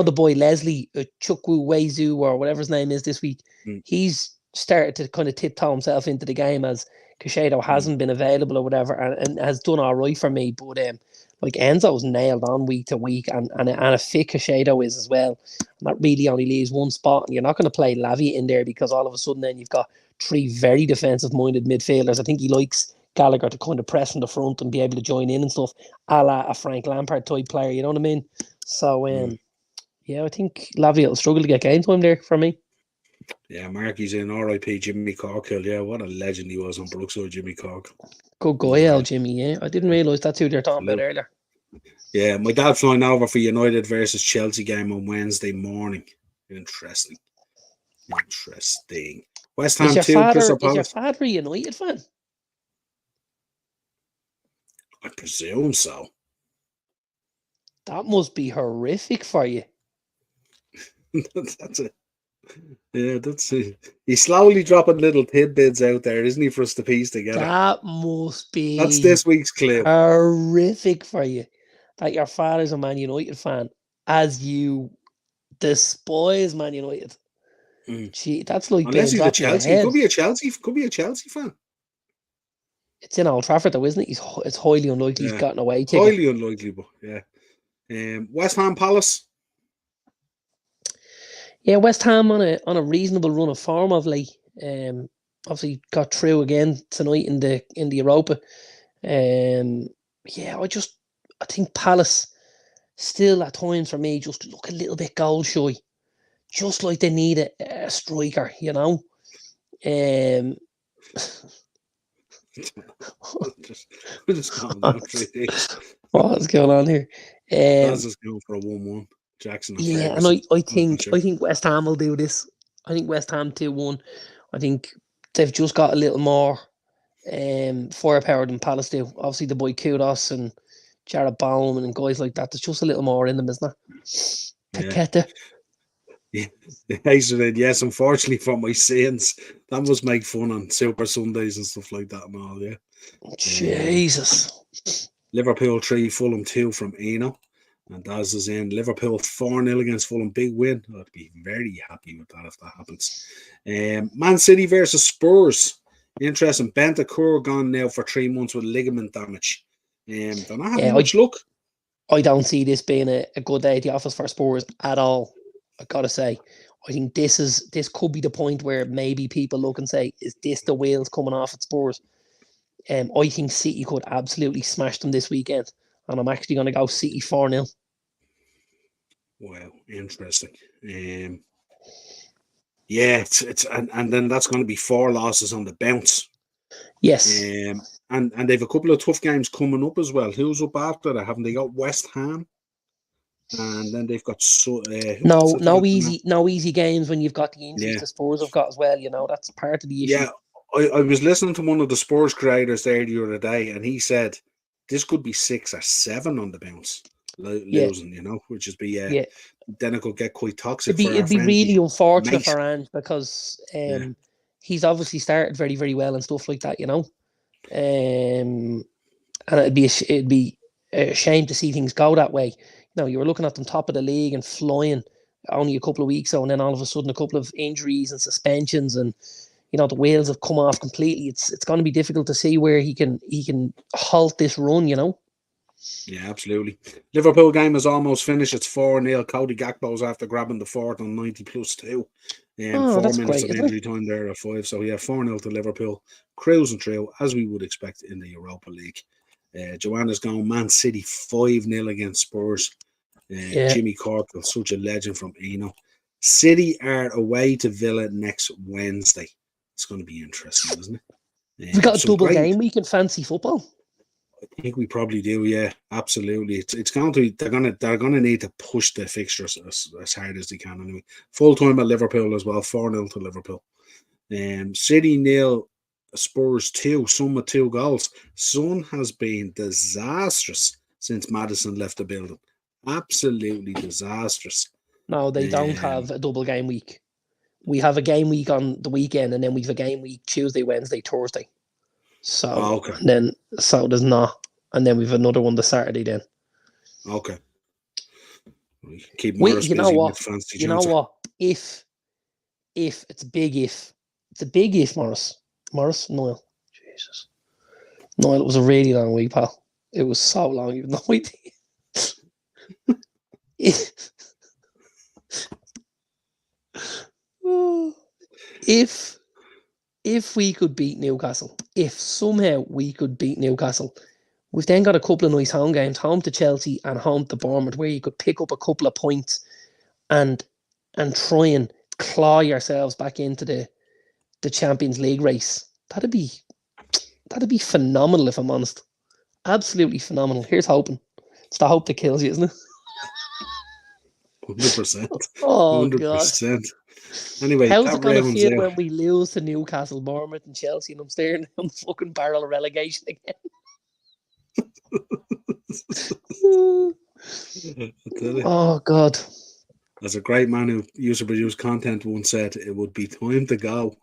the boy Leslie Chukwuezu or whatever his name is this week. He's started to kind of tiptoe himself into the game as Caicedo hasn't been available or whatever, and has done all right for me. But like Enzo's nailed on week to week, and a fit Caicedo is as well. And that really only leaves one spot, and you're not going to play Lavia in there because all of a sudden then you've got 3 very defensive-minded midfielders. I think he likes Gallagher to kind of press from the front and be able to join in and stuff, a la a Frank Lampard type player. You know what I mean? So yeah, I think Lavia will struggle to get game time there for me. Yeah, Marky's in. R.I.P. Jimmy Corkill. Yeah, what a legend he was on Brookside, Jimmy Cork. Good guy, Jimmy. Yeah, I didn't realise that's who they're talking about earlier. Yeah, my dad flying over for United versus Chelsea game on Wednesday morning. Interesting. West Ham 2, Crystal Palace. Is your father a United fan? I presume so. That must be horrific for you. That's it. Yeah, that's it. He's slowly dropping little tidbits out there, isn't he, for us to piece together? That must be... That's this week's clue. Horrific for you. That your father's a Man United fan, as you despise Man United. Gee, that's like unless he's a Chelsea. Could be a Chelsea fan. It's in Old Trafford, though, isn't it? It's highly unlikely he's gotten away ticket. Highly unlikely, but yeah. West Ham Palace. Yeah, West Ham on a reasonable run of form of late. Obviously got through again tonight in the Europa. Yeah, I think Palace still at times for me just look a little bit goal shy. Just like they need a striker, you know. just calm down 3 days. What's going on here? That's just going for a 1-1. Jackson. Yeah, and I think West Ham will do this. I think West Ham 2-1. I think they've just got a little more firepower than Palace do. Obviously, the boy Kudos and Jared Bowman and guys like that. There's just a little more in them, isn't there? Paqueta. Yeah. Yes, unfortunately for my sins, that must make fun on Super Sundays and stuff like that and all, yeah. Jesus. Liverpool 3, Fulham 2 from Eno. And Daz is in. Liverpool 4-0 against Fulham. Big win. I'd be very happy with that if that happens. Man City versus Spurs. Interesting. Bentancur gone now for 3 months with ligament damage. They're not having much luck. I don't see this being a good day at the office for Spurs at all. I gotta say, I think this could be the point where maybe people look and say, "Is this the wheels coming off at Spurs?" I think City could absolutely smash them this weekend, and I'm actually going to go City 4-0. Wow, interesting. Yeah, it's and then that's going to be 4 losses on the bounce. Yes. And they've a couple of tough games coming up as well. Who's up after that? Haven't they got West Ham? And then they've got no easy games when you've got the injuries the Spurs have got as well. You know, that's part of the issue. Yeah, I was listening to one of the Spurs creators there the other day, and he said this could be 6 or 7 on the bounce losing. You know, which is then it could get quite toxic. It'd be really unfortunate for Ange because he's obviously started very, very well and stuff like that. You know, and it'd be a shame to see things go that way. You know, you were looking at them top of the league and flying only a couple of weeks ago, and then all of a sudden a couple of injuries and suspensions, and you know the wheels have come off completely. It's going to be difficult to see where he can halt this run. You know. Yeah, absolutely. Liverpool game is almost finished. It's 4-0. Cody Gakpo's after grabbing the fourth on 90+2. 4 minutes of injury time there at 5. So yeah, 4-0 to Liverpool, cruising through as we would expect in the Europa League. Joanna's gone Man City 5-0 against Spurs. Jimmy Corkle, such a legend from Eno. City are away to Villa next Wednesday. It's going to be interesting, isn't it? We've got a double game week in fancy football. I think we probably do, yeah, absolutely. It's going to they're gonna need to push the fixtures as hard as they can anyway. Full time at Liverpool as well, 4-0 to Liverpool. City 0, Spurs 2, Son with 2 goals. Son has been disastrous since Maddison left the building. Absolutely disastrous. No, they don't have a double game week. We have a game week on the weekend, and then we have a game week Tuesday, Wednesday, Thursday. So so there's not, and then we've another one the Saturday then. Okay. We keep Morris busy with fancy you know what? If it's a big if. It's a big if, Morris, Niall. Jesus. Niall, it was a really long week, pal. It was so long, you've no idea. If we could beat Newcastle, if somehow we could beat Newcastle, we've then got a couple of nice home games, home to Chelsea and home to Bournemouth, where you could pick up a couple of points and try and claw yourselves back into the Champions League race. That'd be phenomenal, if I'm honest. Absolutely phenomenal. Here's hoping. It's the hope that kills you, isn't it? 100%. Oh, 100%. God. Anyway, how's it going to feel when we lose to Newcastle, Bournemouth and Chelsea, and I'm staring down the fucking barrel of relegation again? Oh, God. As a great man who used to produce content once said, it would be time to go.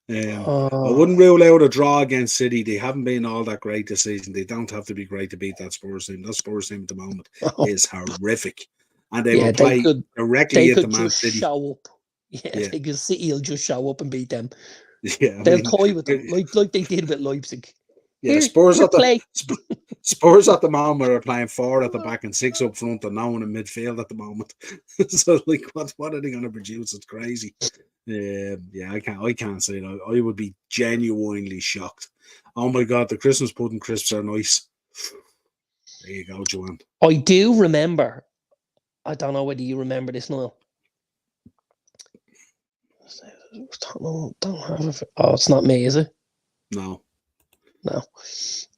I wouldn't rule out a draw against City. They haven't been all that great this season. They don't have to be great to beat that Spurs team. That Spurs team at the moment is horrific. And they will play directly at the Man City. Show up. They could City will just show up and beat them. Yeah, they'll toy with them like they did with Leipzig. Yeah, Spurs at the moment are playing 4 at the back and 6 up front and no one in midfield at the moment. So like, what are they going to produce? It's crazy. I can't say that. I would be genuinely shocked. Oh my God, the Christmas pudding crisps are nice. There you go, Joanne. I do remember. I don't know whether you remember this, Niall. Don't have it. Oh, it's not me, is it? No.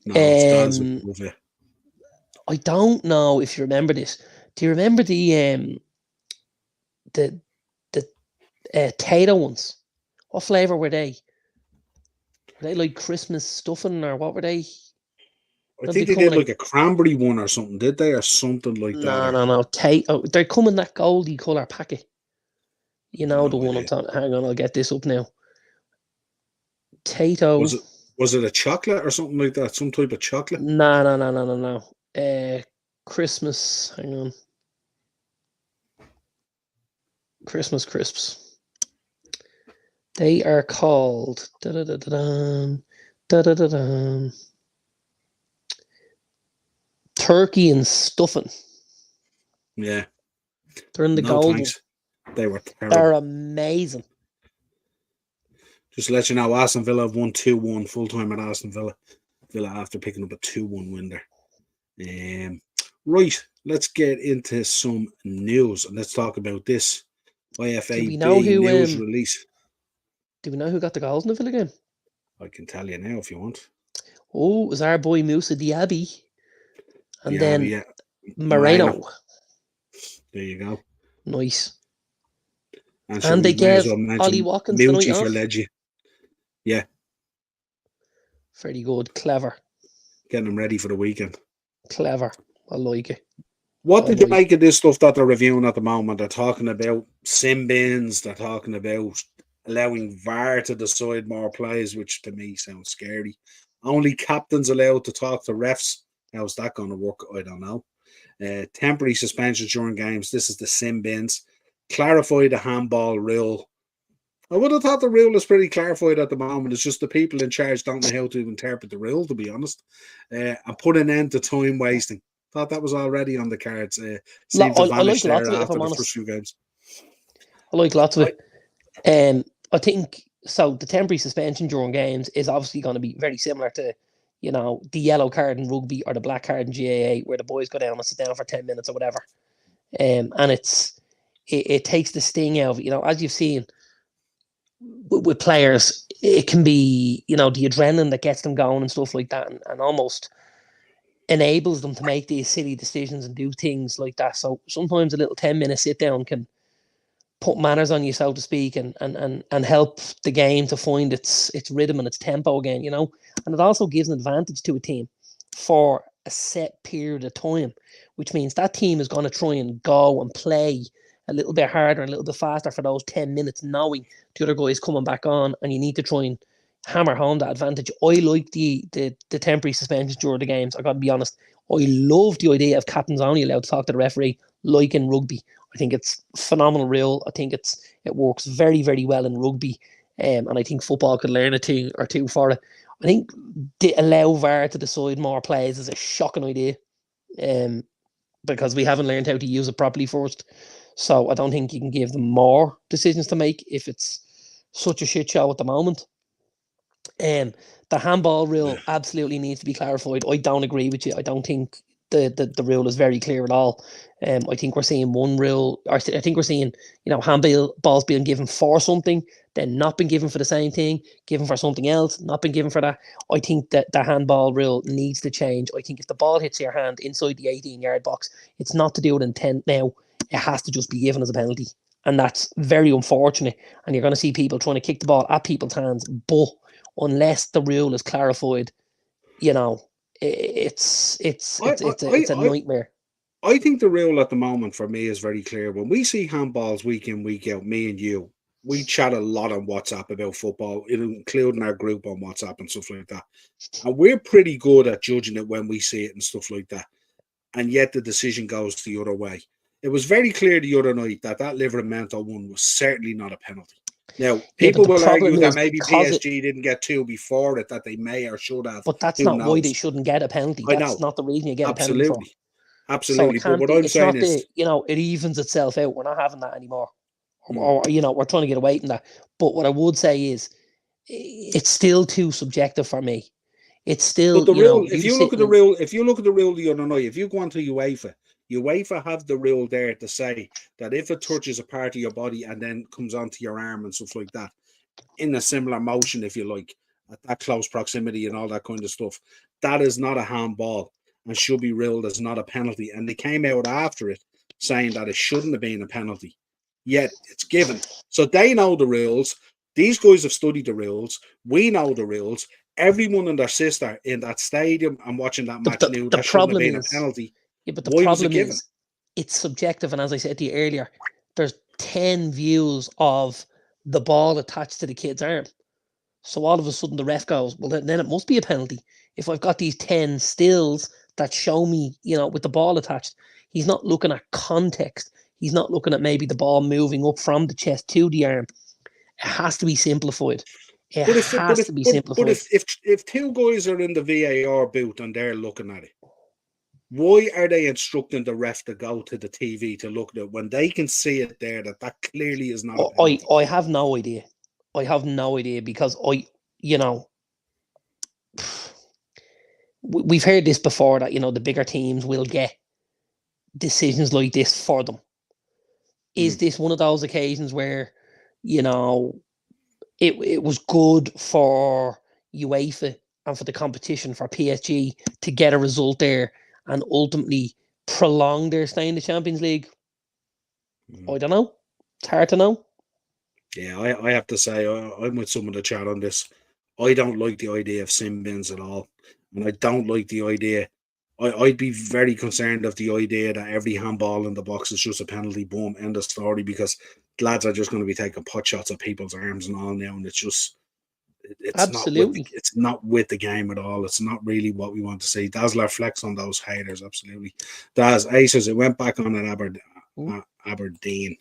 It's I don't know if you remember this. Do you remember the Tato ones? What flavour were they? Were they like Christmas stuffing or what were they? I think they did like a cranberry one or something, did they? Or something like that. No. They're coming that goldy colour packet. You know the one I'm talking. Hang on, I'll get this up now. Tato. Was it a chocolate or something like that? Some type of chocolate? No. Christmas. Hang on. Christmas crisps. They are called turkey and stuffing. Yeah. They're in the No gold. thanks. They were They're terrible. amazing. Just to let you know, Aston Villa have won 2-1 full time at Aston Villa. Villa after picking up a 2-1 win there. Right, let's get into some news and let's talk about this IFAB news release. Do we know who got the goals in the Villa game? I can tell you now if you want. Oh, it was our boy Moussa Diaby. And then Moreno. There you go. Nice. And they gave Ollie Watkins the night off. Leggy. Yeah. Very good. Clever. Getting them ready for the weekend. Clever. I like it. What did you make of this stuff that they're reviewing at the moment? They're talking about sim bins. They're talking about allowing VAR to decide more plays, which to me sounds scary. Only captains allowed to talk to refs. How's that going to work? I don't know. Temporary suspensions during games. This is the sim bins. Clarify the handball rule. I would have thought the rule is pretty clarified at the moment. It's just the people in charge don't know how to interpret the rule, to be honest. And put an end to time wasting. Thought that was already on the cards. Seemed to vanish there after the first few games. I like lots of it. I think so. The temporary suspension during games is obviously going to be very similar to, the yellow card in rugby or the black card in GAA, where the boys go down and sit down for 10 minutes or whatever. And it takes the sting out of it. As you've seen with players, it can be, the adrenaline that gets them going and stuff like that, and almost enables them to make these silly decisions and do things like that. So sometimes a little 10-minute sit down can put manners on you, so to speak, and help the game to find its rhythm and its tempo again, and it also gives an advantage to a team for a set period of time, which means that team is going to try and go and play a little bit harder and a little bit faster for those 10 minutes, knowing the other guy is coming back on, and you need to try and hammer home that advantage. I like the temporary suspensions during the games. I got to be honest. I love the idea of captains only allowed to talk to the referee, like in rugby. I think it's a phenomenal rule. I think it works very, very well in rugby, and I think football could learn a thing or two for it. I think to allow VAR to decide more plays is a shocking idea, because we haven't learned how to use it properly first. So I don't think you can give them more decisions to make if it's such a shit show at the moment. The handball rule absolutely needs to be clarified. I don't agree with you. I don't think the rule is very clear at all. I think we're seeing one rule, or I think we're seeing, handballs being given for something, then not been given for the same thing, given for something else, not been given for that. I think that the handball rule needs to change. I think if the ball hits your hand inside the 18-yard box, it's not to do with intent now. It has to just be given as a penalty. And that's very unfortunate. And you're going to see people trying to kick the ball at people's hands. But unless the rule is clarified, it's a nightmare. I think the rule at the moment for me is very clear. When we see handballs week in, week out, me and you, we chat a lot on WhatsApp about football, including our group on WhatsApp and stuff like that. And we're pretty good at judging it when we see it and stuff like that. And yet the decision goes the other way. It was very clear the other night that Livramento one was certainly not a penalty. Now, people will argue that maybe PSG didn't get two before it, that they may or should have. But that's not why they shouldn't get a penalty. That's not the reason you get a penalty for. Absolutely. But what I'm saying is, it evens itself out. We're not having that anymore. Or we're trying to get away from that. But what I would say is, it's still too subjective for me. It's still. But the rule, if you look at the rule the other night, if you go on to UEFA have the rule there to say that if it touches a part of your body and then comes onto your arm and stuff like that, in a similar motion, if you like, at that close proximity and all that kind of stuff, that is not a handball and should be ruled as not a penalty. And they came out after it saying that it shouldn't have been a penalty, yet it's given. So they know the rules. These guys have studied the rules. We know the rules. Everyone and their sister in that stadium and watching that match knew that shouldn't have been a penalty. Yeah, but the problem is it's subjective. And as I said to you earlier, there's 10 views of the ball attached to the kid's arm. So all of a sudden the ref goes, well, then it must be a penalty. If I've got these 10 stills that show me, with the ball attached. He's not looking at context. He's not looking at maybe the ball moving up from the chest to the arm. It has to be simplified. It has to be simplified. If two guys are in the VAR booth and they're looking at it, why are they instructing the ref to go to the TV to look at it when they can see it there that clearly is not? I have no idea. I have no idea because we've heard this before that the bigger teams will get decisions like this for them. Is this one of those occasions where it was good for UEFA and for the competition for PSG to get a result there and ultimately prolong their stay in the Champions League? I don't know. It's hard to know. Yeah, I have to say, I'm with some of the chat on this. I don't like the idea of sin bins at all. And I don't like the idea. I'd be very concerned of the idea that every handball in the box is just a penalty, boom, end of story, because lads are just going to be taking pot shots at people's arms and all now, and it's absolutely not with the game at all. It's not really what we want to see. Dazzler flex on those haters, absolutely. Daz Aces, it went back on at Aberdeen.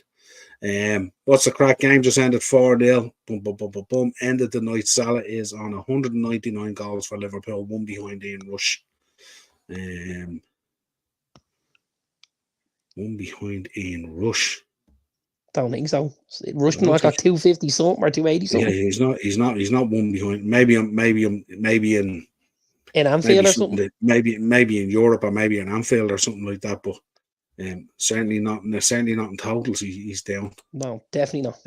What's the crack? Game just ended 4-0. Boom, boom, boom, boom, boom. Ended the night. Salah is on 199 goals for Liverpool, one behind Ian Rush. One behind Ian Rush. Don't think so. Rush got 250 something or 280 something. Yeah, he's not one behind. Maybe in Anfield or something. Maybe in Europe or maybe in Anfield or something like that. But certainly not in totals. He's down. No, definitely not.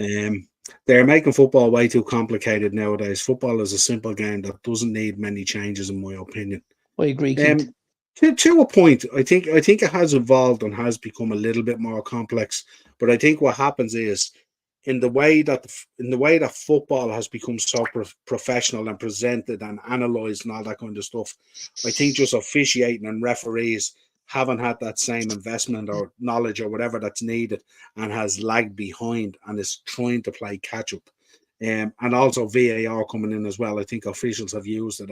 They're making football way too complicated nowadays. Football is a simple game that doesn't need many changes, in my opinion. I agree, Keith. To a point, I think it has evolved and has become a little bit more complex. But I think what happens is in the way that football has become so professional and presented and analysed and all that kind of stuff, I think just officiating and referees haven't had that same investment or knowledge or whatever that's needed and has lagged behind and is trying to play catch up. And also VAR coming in as well. I think officials have used it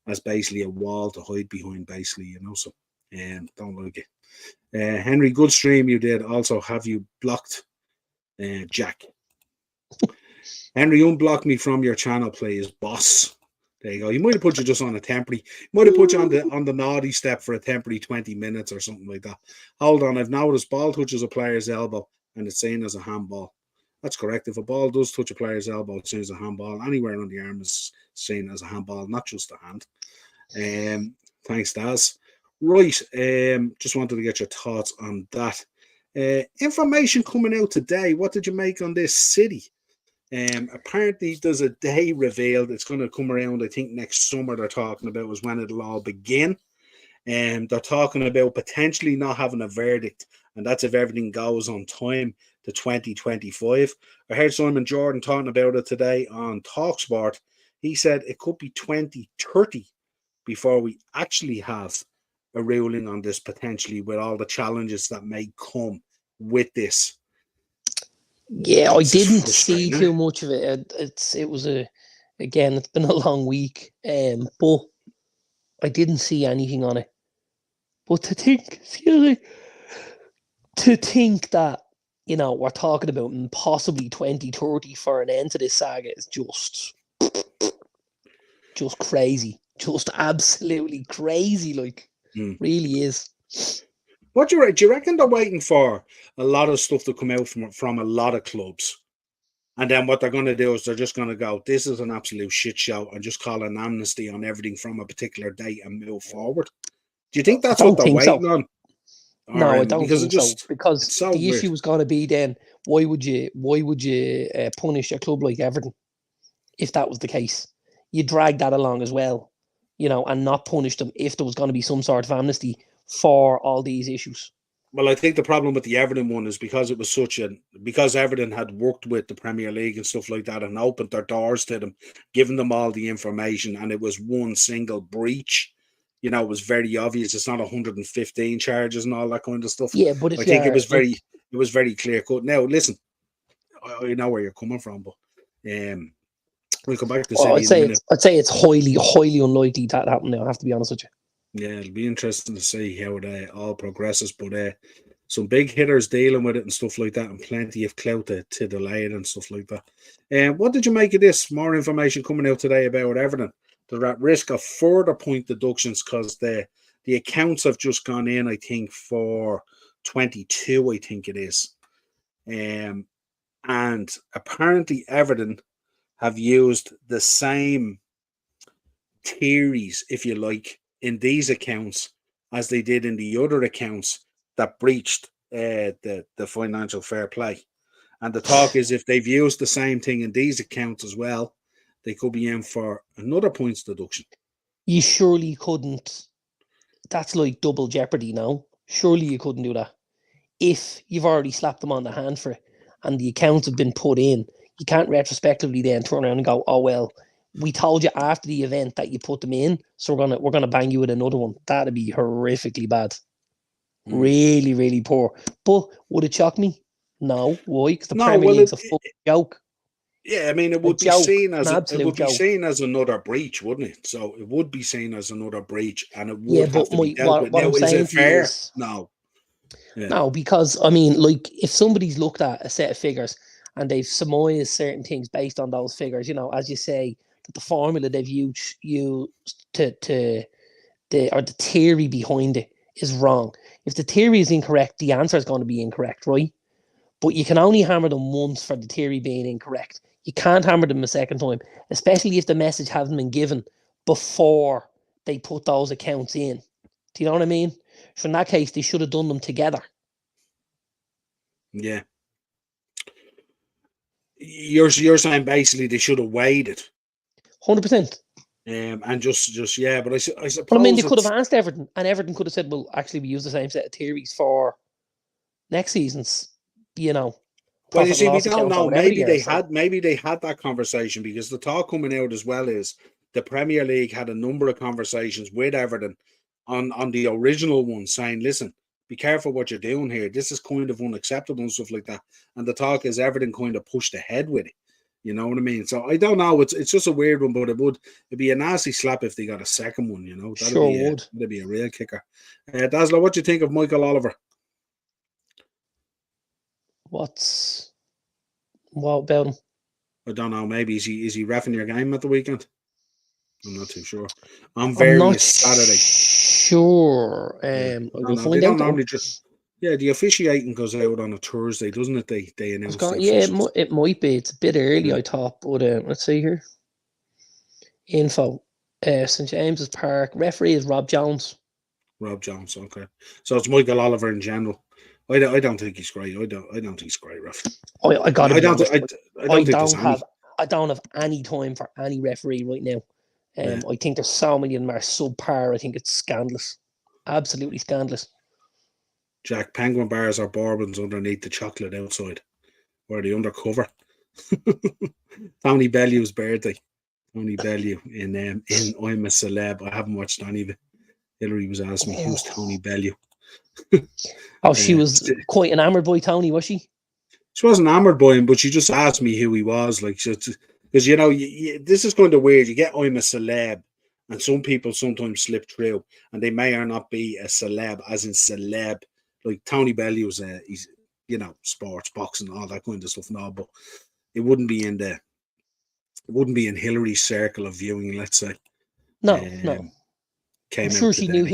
as basically a wall to hide behind, basically, so don't like it. Henry, good stream you did. Also, have you blocked Jack? Henry, unblock me from your channel, please, boss. There you go. He might have put you just on a temporary. Might have put you on the naughty step for a temporary 20 minutes or something like that. Hold on, I've noticed ball touches a player's elbow and it's seen as a handball. That's correct. If a ball does touch a player's elbow, it's seen as a handball. Anywhere on the arm is seen as a handball, not just the hand. Thanks, Daz. Right. Just wanted to get your thoughts on that. Information coming out today. What did you make on this City? Apparently there's a day revealed. It's going to come around, I think, next summer. They're talking about was when it'll all begin. They're talking about potentially not having a verdict, and that's if everything goes on time to 2025. I heard Simon Jordan talking about it today on TalkSport. He said it could be 2030 before we actually have a ruling on this, potentially, with all the challenges that may come with this. Yeah, I didn't see too much of it. It's been a long week, but I didn't see anything on it. But to think that we're talking about possibly 2030 for an end to this saga is just crazy, just absolutely crazy. Really is. What do you reckon they're waiting for a lot of stuff to come out from a lot of clubs? And then what they're going to do is they're just going to go, this is an absolute shit show, and just call an amnesty on everything from a particular date and move forward. Do you think that's what they're waiting on? No, I don't think so. Because the issue is going to be then, why would you punish a club like Everton if that was the case? You drag that along as well, and not punish them if there was going to be some sort of amnesty for all these issues. Well, I think the problem with the Everton one is because it was because Everton had worked with the Premier League and stuff like that and opened their doors to them, given them all the information, and it was one single breach. It was very obvious. It's not 115 charges and all that kind of stuff. Yeah, but I think it was very clear cut. Now, listen, I know where you're coming from, but we'll come back to City. I'd say it's highly, highly unlikely that happened. Now, I have to be honest with you. Yeah, it'll be interesting to see how it all progresses. But some big hitters dealing with it and stuff like that, and plenty of clout to delay it and stuff like that. And what did you make of this? More information coming out today about Everton. They're at risk of further point deductions because the accounts have just gone in, I think, for 22, I think it is. And apparently Everton have used the same theories, if you like, in these accounts as they did in the other accounts that breached the financial fair play. And the talk is if they've used the same thing in these accounts as well, they could be in for another points deduction. You surely couldn't. That's like double jeopardy now. Surely you couldn't do that. If you've already slapped them on the hand for it and the accounts have been put in, you can't retrospectively then turn around and go, oh, well, we told you after the event that you put them in, so we're gonna bang you with another one. That'd be horrifically bad. Really, really poor. But would it shock me? No. Why? Because the Premier League's a full joke. Yeah, I mean, it would be seen as another breach, wouldn't it? So it would be seen as another breach, and it would have to be dealt with. Now, is it fair? No. Yeah. No, because I mean, like, if somebody's looked at a set of figures and they've surmised certain things based on those figures, you know, as you say, that the formula they've used the theory behind it is wrong. If the theory is incorrect, the answer is going to be incorrect, right? But you can only hammer them once for the theory being incorrect. You can't hammer them a second time, especially if the message hasn't been given before they put those accounts in. Do you know what I mean? So in that case, they should have done them together. Yeah. You're saying basically they should have waited. 100%. And just yeah, but I suppose. But I mean, they could have asked Everton, and Everton could have said, "Well, actually, we use the same set of theories for next season's." You know. Well, you see, we don't know. Maybe they had that conversation, because the talk coming out as well is the Premier League had a number of conversations with Everton on the original one, saying, "Listen, be careful what you're doing here. This is kind of unacceptable," and stuff like that. And the talk is Everton kind of pushed ahead with it. You know what I mean? So I don't know. It's just a weird one, but it'd be a nasty slap if they got a second one. You know, that'd be a real kicker. Dazzler, what do you think of Michael Oliver? What about him? I don't know. Maybe is he reffing your game at the weekend? I'm not too sure. On various Saturday. Sure. The officiating goes out on a Thursday, doesn't it? They announce. It might be. It's a bit early, I thought, but let's see here. Info. St James's Park. Referee is Rob Jones. Rob Jones, okay. So it's Michael Oliver in general. I don't think he's great. I don't think he's great, ref. I don't have any time for any referee right now. I think there's so many of them are subpar. I think it's scandalous. Absolutely scandalous. Jack, penguin bars or bourbons underneath the chocolate outside, or the undercover. Tony Bellew's birthday. Tony Bellew in I'm a Celeb. I haven't watched any of it. Hillary was asking me who's Tony Bellew. She was quite enamored by Tony, was she? She wasn't enamored by him, but she just asked me who he was. Like, because you know, this is kind of weird. You get I'm a Celeb, and some people sometimes slip through, and they may or not be a celeb, as in celeb. Like Tony Bellew's, he's, you know, sports, boxing, all that kind of stuff. No, but it wouldn't be in Hillary's circle of viewing, let's say. No. I'm sure she knew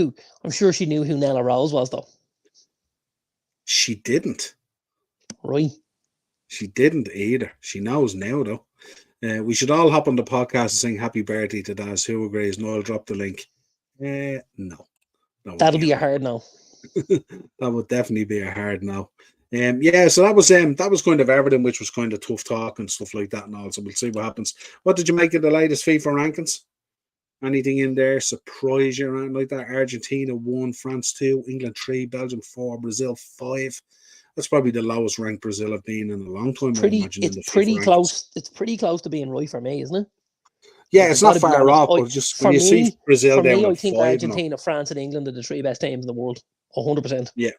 who Nella Rose was, though. She didn't. Right. She didn't either. She knows now, though. We should all hop on the podcast and sing happy birthday to Daz. Who agrees? Noel, drop the link. No. That'll be a hard no. That would definitely be a hard no. So that was kind of Everton, which was kind of tough talk and stuff like that, and all. So we'll see what happens. What did you make of the latest FIFA rankings? Anything in there surprise you around like that? Argentina 1, France 2, England 3, Belgium 4, Brazil 5. That's probably the lowest ranked Brazil have been in a long time. It's pretty close. It's pretty close to being right for me, isn't it? Yeah, it's not far off, but just when you see Brazil down, I think Argentina, France, and England are the 3 best teams in the world. 100%. Yeah.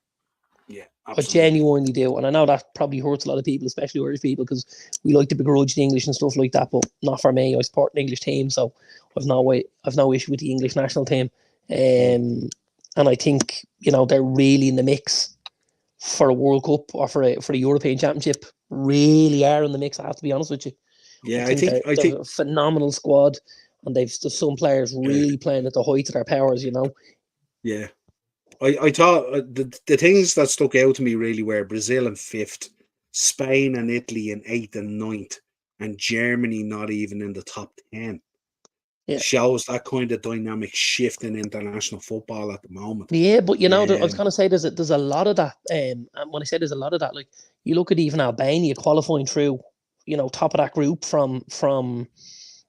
I genuinely do, and I know that probably hurts a lot of people, especially Irish people, because we like to begrudge the English and stuff like that. But not for me. I support an English team, so I've no issue with the English national team. And I think, they're really in the mix for a World Cup or for a European Championship. Really are in the mix, I have to be honest with you. Yeah, I think they're a phenomenal squad, and they've some players really playing at the height of their powers, Yeah. I thought the things that stuck out to me really were Brazil in 5th, Spain and Italy in 8th and 9th, and Germany not even in the top 10. Yeah. Shows that kind of dynamic shift in international football at the moment. Yeah, but I was going to say there's a lot of that. And when I say there's a lot of that, like you look at even Albania qualifying through, top of that group from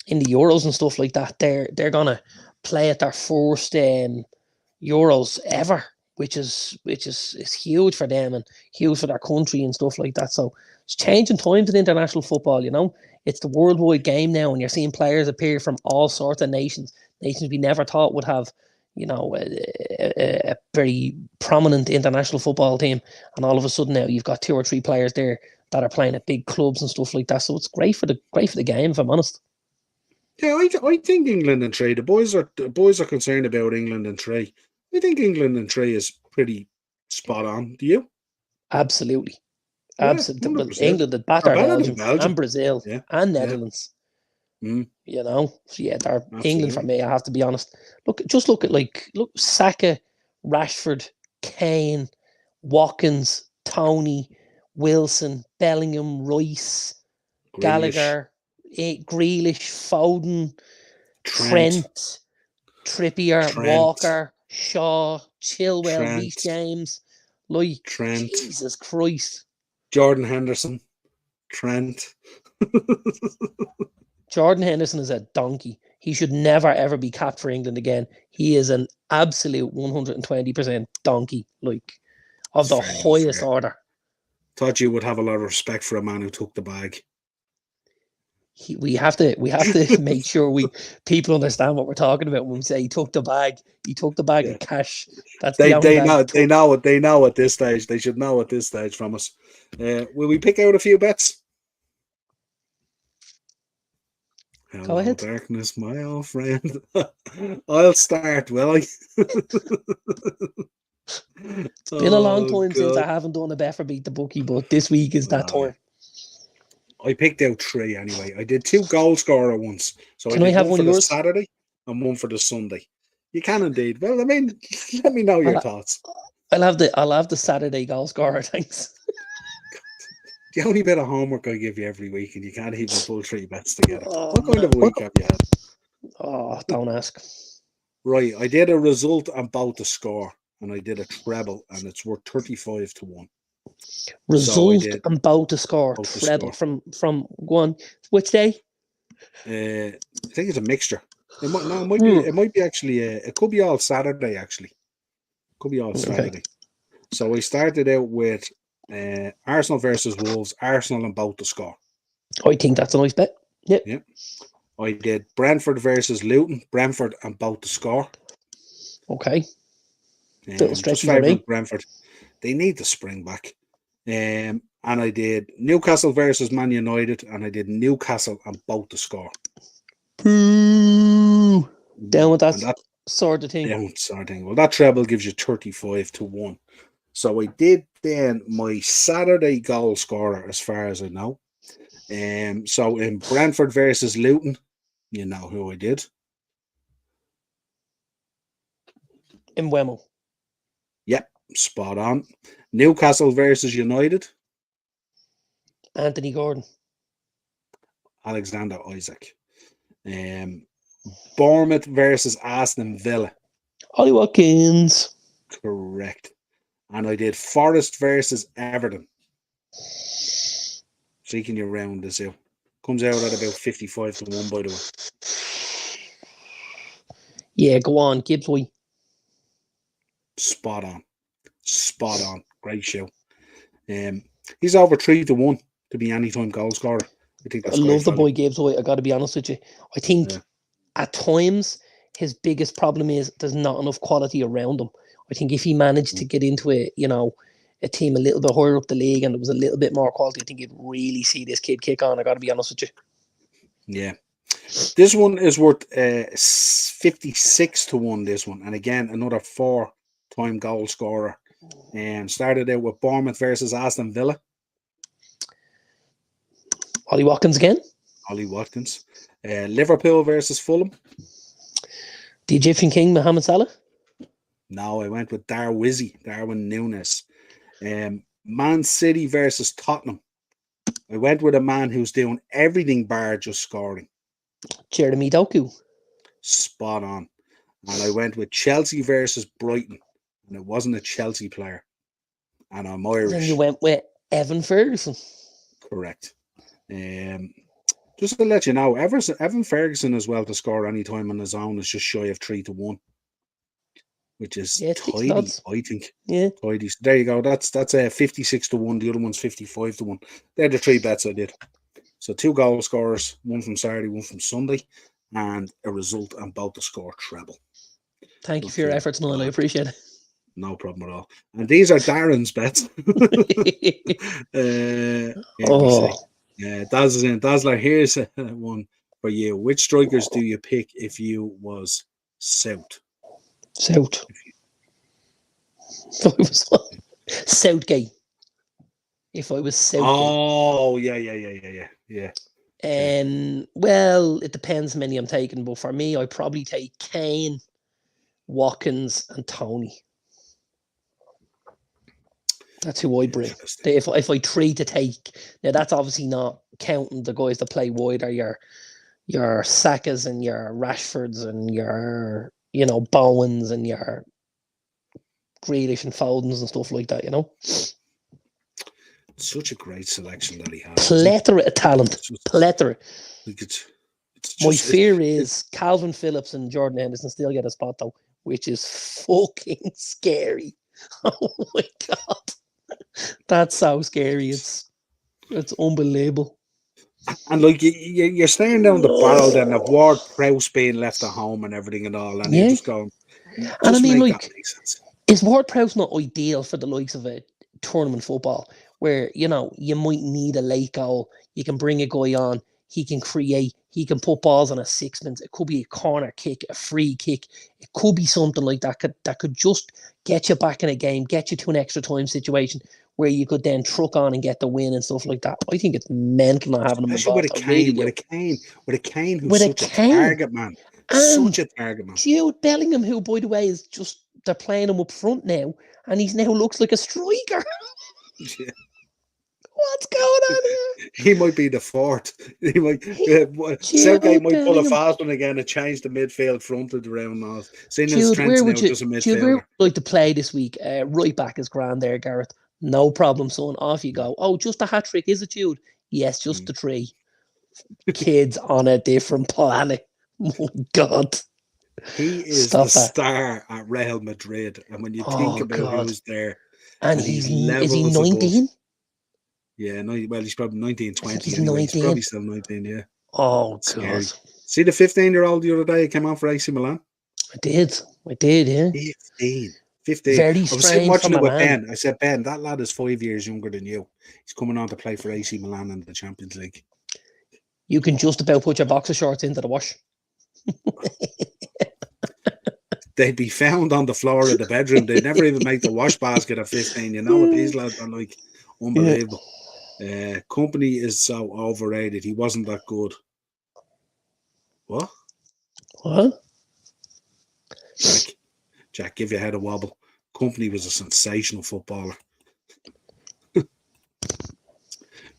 in the Euros and stuff like that. They're gonna play at their first Euros ever, which is huge for them and huge for their country and stuff like that. So it's changing times in international football. It's the worldwide game now, and you're seeing players appear from all sorts of nations we never thought would have, a very prominent international football team, and all of a sudden now you've got 2 or 3 players there that are playing at big clubs and stuff like that. So it's great for the game, if I'm honest. Yeah, I think England and 3. The boys are concerned about England and 3. I think England and 3 is pretty spot on. Do you? Absolutely. Yeah, Absolutely. Well, 100%. England that batter Belgium and Brazil and Netherlands. Yeah. So yeah, they're Absolutely. England for me, I have to be honest. Look at Saka, Rashford, Kane, Watkins, Tony, Wilson, Bellingham, Rice, Gallagher, Grealish, Foden, Trent, Trippier, Walker, Shaw, Chilwell, Reece James, Trent, Jesus Christ, Jordan Henderson, Trent. Jordan Henderson is a donkey. He should never ever be capped for England again. He is an absolute 120% donkey, of the highest order. Thought you would have a lot of respect for a man who took the bag. We have to make sure people understand what we're talking about when we say he took the bag. He took the bag of cash. That's they know at this stage. They should know at this stage from us. Will we pick out a few bets? Hello, go ahead. Darkness, my old friend. I'll start, will I? It's been a long time since I haven't done a bet for Beat the Bookie, but this week is that time. I picked out 3 anyway. I did 2 goal scorer ones. So Can I have one for yours? the Saturday and one for the Sunday. You can indeed. Well, I mean, let me know your thoughts. I'll have the Saturday goal scorer, thanks. The only bit of homework I give you every week, and you can't even pull 3 bets together. What kind of week have you had? Oh, don't ask. Right, I did a result and both the score, and I did a treble, and it's worth 35 to 1. Result and bout to score treble from one. Which day? I think it's a mixture. It might be actually. It could be all Saturday actually. Could be all Saturday. So I started out with Arsenal versus Wolves. Arsenal and bout to score. I think that's a nice bet. Yep. Yeah. I did Brentford versus Luton. Brentford and bout to score. Okay. Little stretchy for me. Brentford. They need the spring back. And I did Newcastle versus Man United, and I did Newcastle and both to score. Down with that sort of thing. Down with sort of thing. Well, that treble gives you 35 to 1. So I did then my Saturday goal scorer, as far as I know. So in Brentford versus Luton, you know who I did. In Wemel. Yep, spot on. Newcastle versus United. Anthony Gordon. Alexander Isaac. Bournemouth versus Aston Villa. Ollie Watkins. Correct. And I did Forest versus Everton. Seeking your round this out. Comes out at about 55 to 1, by the way. Yeah, go on, Gibbs. Spot on. Great show. He's over 3 to 1 to be anytime goal scorer. I think that's I love the boy Gibbs. I got to be honest with you. I think at times his biggest problem is there's not enough quality around him. I think if he managed to get into a team a little bit higher up the league and there was a little bit more quality, I think you'd really see this kid kick on. I got to be honest with you. Yeah. This one is worth 56 to 1. This one, and again, another 4-time goal scorer. And started out with Bournemouth versus Aston Villa. Ollie Watkins again. Ollie Watkins. Liverpool versus Fulham. The Egyptian King, Mohamed Salah. No, I went with Darwin Núñez. Man City versus Tottenham. I went with a man who's doing everything bar just scoring. Jeremy Doku. Spot on. And I went with Chelsea versus Brighton. And it wasn't a Chelsea player. And I'm Irish. Then you went with Evan Ferguson. Correct. Just to let you know, Evan Ferguson as well to score any time on his own is just shy of 3 to 1. Which is tidy, I think. Yeah. Tidy. So there you go. That's 56 to 1. The other one's 55 to 1. They're the 3 bets I did. So 2 goal scorers, one from Saturday, one from Sunday, and a result and both to score treble. Thank you for your efforts, Niall. I appreciate it. No problem at all. And these are Darren's bets. Dazzler, here's one for you. Which strikers do you pick if you was South? Southgate. If I was Southgate. Oh, yeah. Well, it depends how many I'm taking, but for me, I'd probably take Kane, Watkins, and Tony. That's who I bring. If I try to take, now that's obviously not counting the guys that play wide, or your Sakas and your Rashfords and your Bowens and your Grealish and Fodens and stuff like that, Such a great selection that he has. Plethora of talent. Plethora. My fear is Calvin Phillips and Jordan Henderson still get a spot though, which is fucking scary. Oh my God. That's so scary. It's unbelievable. And like you're staring down the barrel then of Ward-Prowse being left at home and everything and all, and you're just going. And I mean, like, is Ward-Prowse not ideal for the likes of a tournament football where you might need a late goal? You can bring a guy on. He can create. He can put balls on a sixpence. It could be a corner kick, a free kick. It could be something like that. That could just get you back in a game, get you to an extra time situation where you could then truck on and get the win and stuff like that. I think it's mental not having him involved. With a Kane who's such a target man. Such a target man. Jude Bellingham, who, by the way, is just, they're playing him up front now, and he's now looks like a striker. Yeah. What's going on here? He might be the fourth. He might. Southgate might pull a fast one again and change the midfield fronted around us. Seeing his strengths now, just a midfielder. Jude, where would you like to play this week? Right back is grand there, Gareth. No problem, son. Off you go. Oh, just a hat trick, is it, Jude? Yes, just the 3. Kids on a different planet. Oh, God. He is the star at Real Madrid. And when you think about who's there. And is he 19? Yeah, no, well, he's probably 19, 20. He's anyway. 19. He's probably still 19, yeah. Oh, scary. God. See the 15-year-old the other day came on for AC Milan? I did, yeah. 15. Very I was sitting watching it with man. Ben. I said, Ben, that lad is 5 years younger than you. He's coming on to play for AC Milan in the Champions League. You can just about put your boxer shorts into the wash. They'd be found on the floor of the bedroom. They'd never even make the wash basket at 15. You know what these lads are like? Unbelievable. Company is so overrated. He wasn't that good. What? Jack, give your head a wobble. Company was a sensational footballer.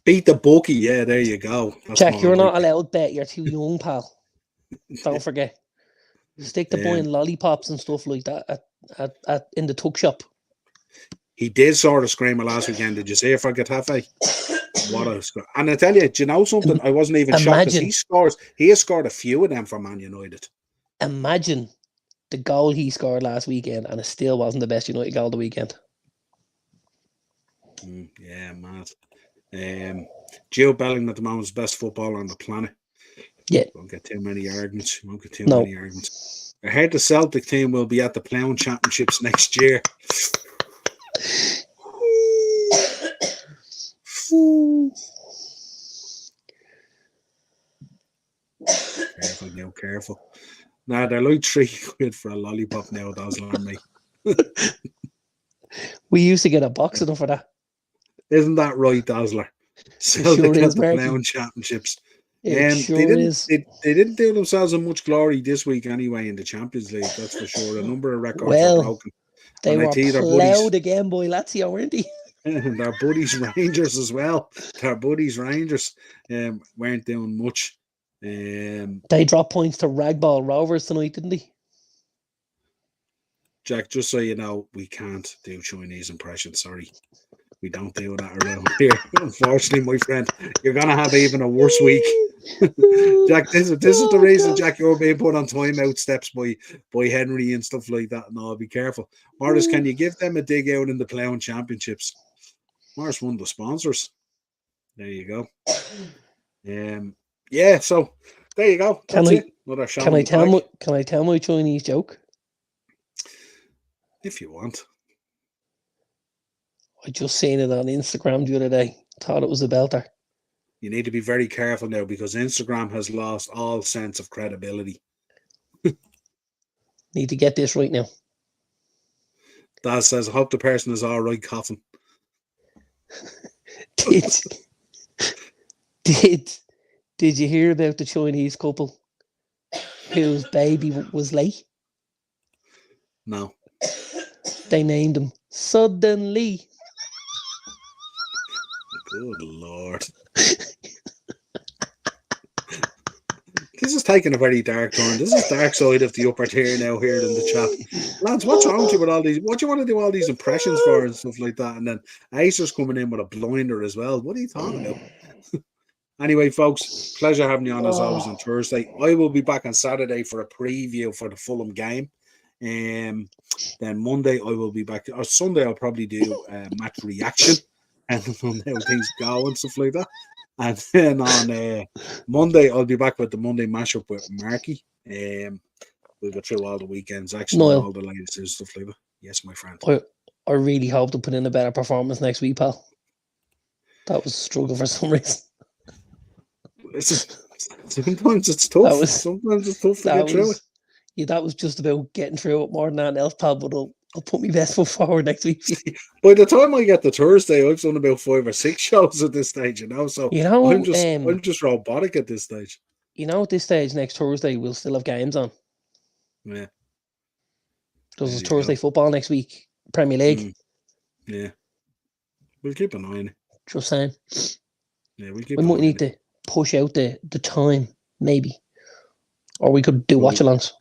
Beat the bookie. Yeah, there you go. That's Jack, you're not allowed to bet. You're too young, pal. Don't forget. Stick to buying lollipops and stuff like that at in the tuck shop. He did sort of scream last weekend. Did you see it for Getafe? What a score. And I tell you, do you know something? I wasn't even shocked because he has scored a few of them for Man United. Imagine the goal he scored last weekend, and it still wasn't the best United goal of the weekend. Yeah, mad. Jude Bellingham at the moment is the best footballer on the planet. Yeah. Won't get too many arguments. Many arguments. I heard the Celtic team will be at the Plough Championships next year. now, careful. Nah, they're like £3 for a lollipop now, Dazzler, mate. We used to get a box of them for that. Isn't that right, Dazzler? Sure Celtic is, at the Marky. Clown Championships. It sure They didn't do themselves in much glory this week anyway in the Champions League, that's for sure. A number of records were broken. They And were I tell you, their ploughed again by Lazio, weren't they? and their buddies Rangers as well. Their buddies Rangers weren't doing much. They dropped points to Ragball Rovers tonight, didn't they? Jack, just so you know, we can't do Chinese impressions. Sorry. We don't do that around here. Unfortunately, my friend, you're going to have even a worse week. Jack, this is the reason, Jack, you're being put on timeout steps by Henry and stuff like that. No, be careful. Morris, can you give them a dig out in the Clown Championships? Morris, one of the sponsors. There you go. Yeah, so there you go. That's it. Another show. Can I tell my Chinese joke? If you want. I just seen it on Instagram the other day. Thought it was a belter. You need to be very careful now because Instagram has lost all sense of credibility. Need to get this right now. Daz says, I hope the person is all right coughing. Did you hear about the Chinese couple whose baby was late? No. They named him Suddenly. Good Lord. This is taking a very dark turn. This is dark side of the upper tier now here in the chat. Lads, what's wrong with you with all these? What do you want to do all these impressions for and stuff like that? And then Acer's coming in with a blinder as well. What are you talking about? Anyway, folks, pleasure having you on as always on Thursday. I will be back on Saturday for a preview for the Fulham game. Then Monday I will be back. Or Sunday I'll probably do match reaction and on how things go and stuff like that. And then on Monday I'll be back with the Monday mashup with Marky. We'll go through all the weekends action and all the latest and stuff like that. Yes, my friend. I really hope to put in a better performance next week, pal. That was a struggle for some reason. Sometimes it's tough. Sometimes it's tough to get through it. Yeah, that was just about getting through it more than anything else, pal, but I'll put my best foot forward next week. By the time I get to Thursday, I've done about 5 or 6 shows at this stage, so I'm just robotic at this stage. At this stage, next Thursday, we'll still have games on. Yeah. Because it's Thursday football next week, Premier League. Yeah. We'll keep an eye on it. Just saying. Yeah, we might need to push out the time, maybe. Or we could do watch-alongs.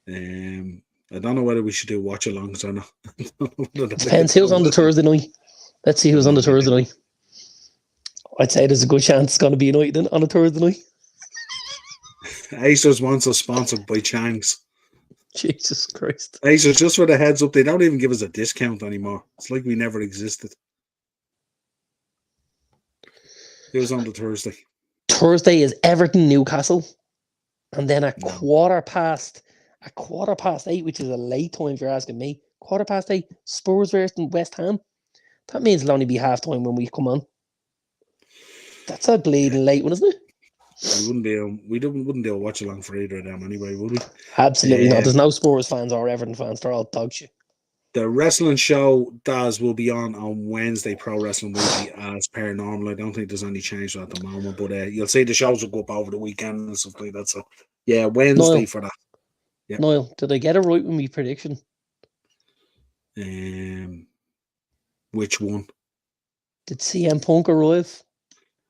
I don't know whether we should do watch-alongs or not. Depends who's on the Thursday night. Let's see who's on the Thursday night. I'd say there's a good chance it's going to be United on a Thursday night. Aces wants us sponsored by Chang's. Jesus Christ. Aces, just for the heads up, they don't even give us a discount anymore. It's like we never existed. Who's on the Thursday? Thursday is Everton Newcastle. And then at quarter past 8, which is a late time if you're asking me. 8:15, Spurs versus West Ham. That means it'll only be half time when we come on. That's a bleeding late one, isn't it? We wouldn't do a watch along for either of them anyway, would we? Absolutely not. There's no Spurs fans or Everton fans. They're all dog shit. The wrestling show, Daz, will be on Wednesday, Pro Wrestling Weekly, as per normal. I don't think there's any change at the moment, but you'll see the shows will go up over the weekend and stuff like that. So, yeah, Wednesday for that. Yep. Niall, did I get it right with my prediction? Which one? Did CM Punk arrive?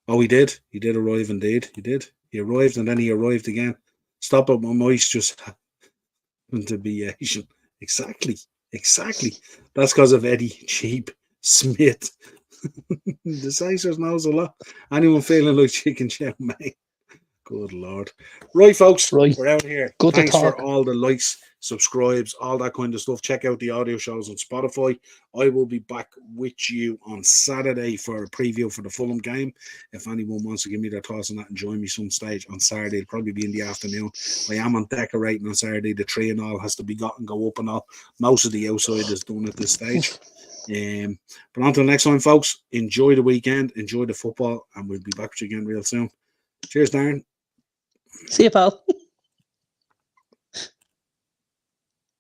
Oh, he did. He did arrive indeed. He did. He arrived and then he arrived again. Stop it, my mice just happened to be Asian. Exactly. That's because of Eddie Cheap Smith. The Sicers knows a lot. Anyone feeling like chicken chow mein? Good Lord. Right, folks. Right. We're out here. Good Thanks to talk. for all the likes, subscribes, all that kind of stuff. Check out the audio shows on Spotify. I will be back with you on Saturday for a preview for the Fulham game. If anyone wants to give me their thoughts on that and join me some stage on Saturday, it'll probably be in the afternoon. I am on decorating on Saturday. The tree and all has to be got and go up and all. Most of the outside is done at this stage. But until next time, folks, enjoy the weekend, enjoy the football, and we'll be back with you again real soon. Cheers, Darren. See you, pal.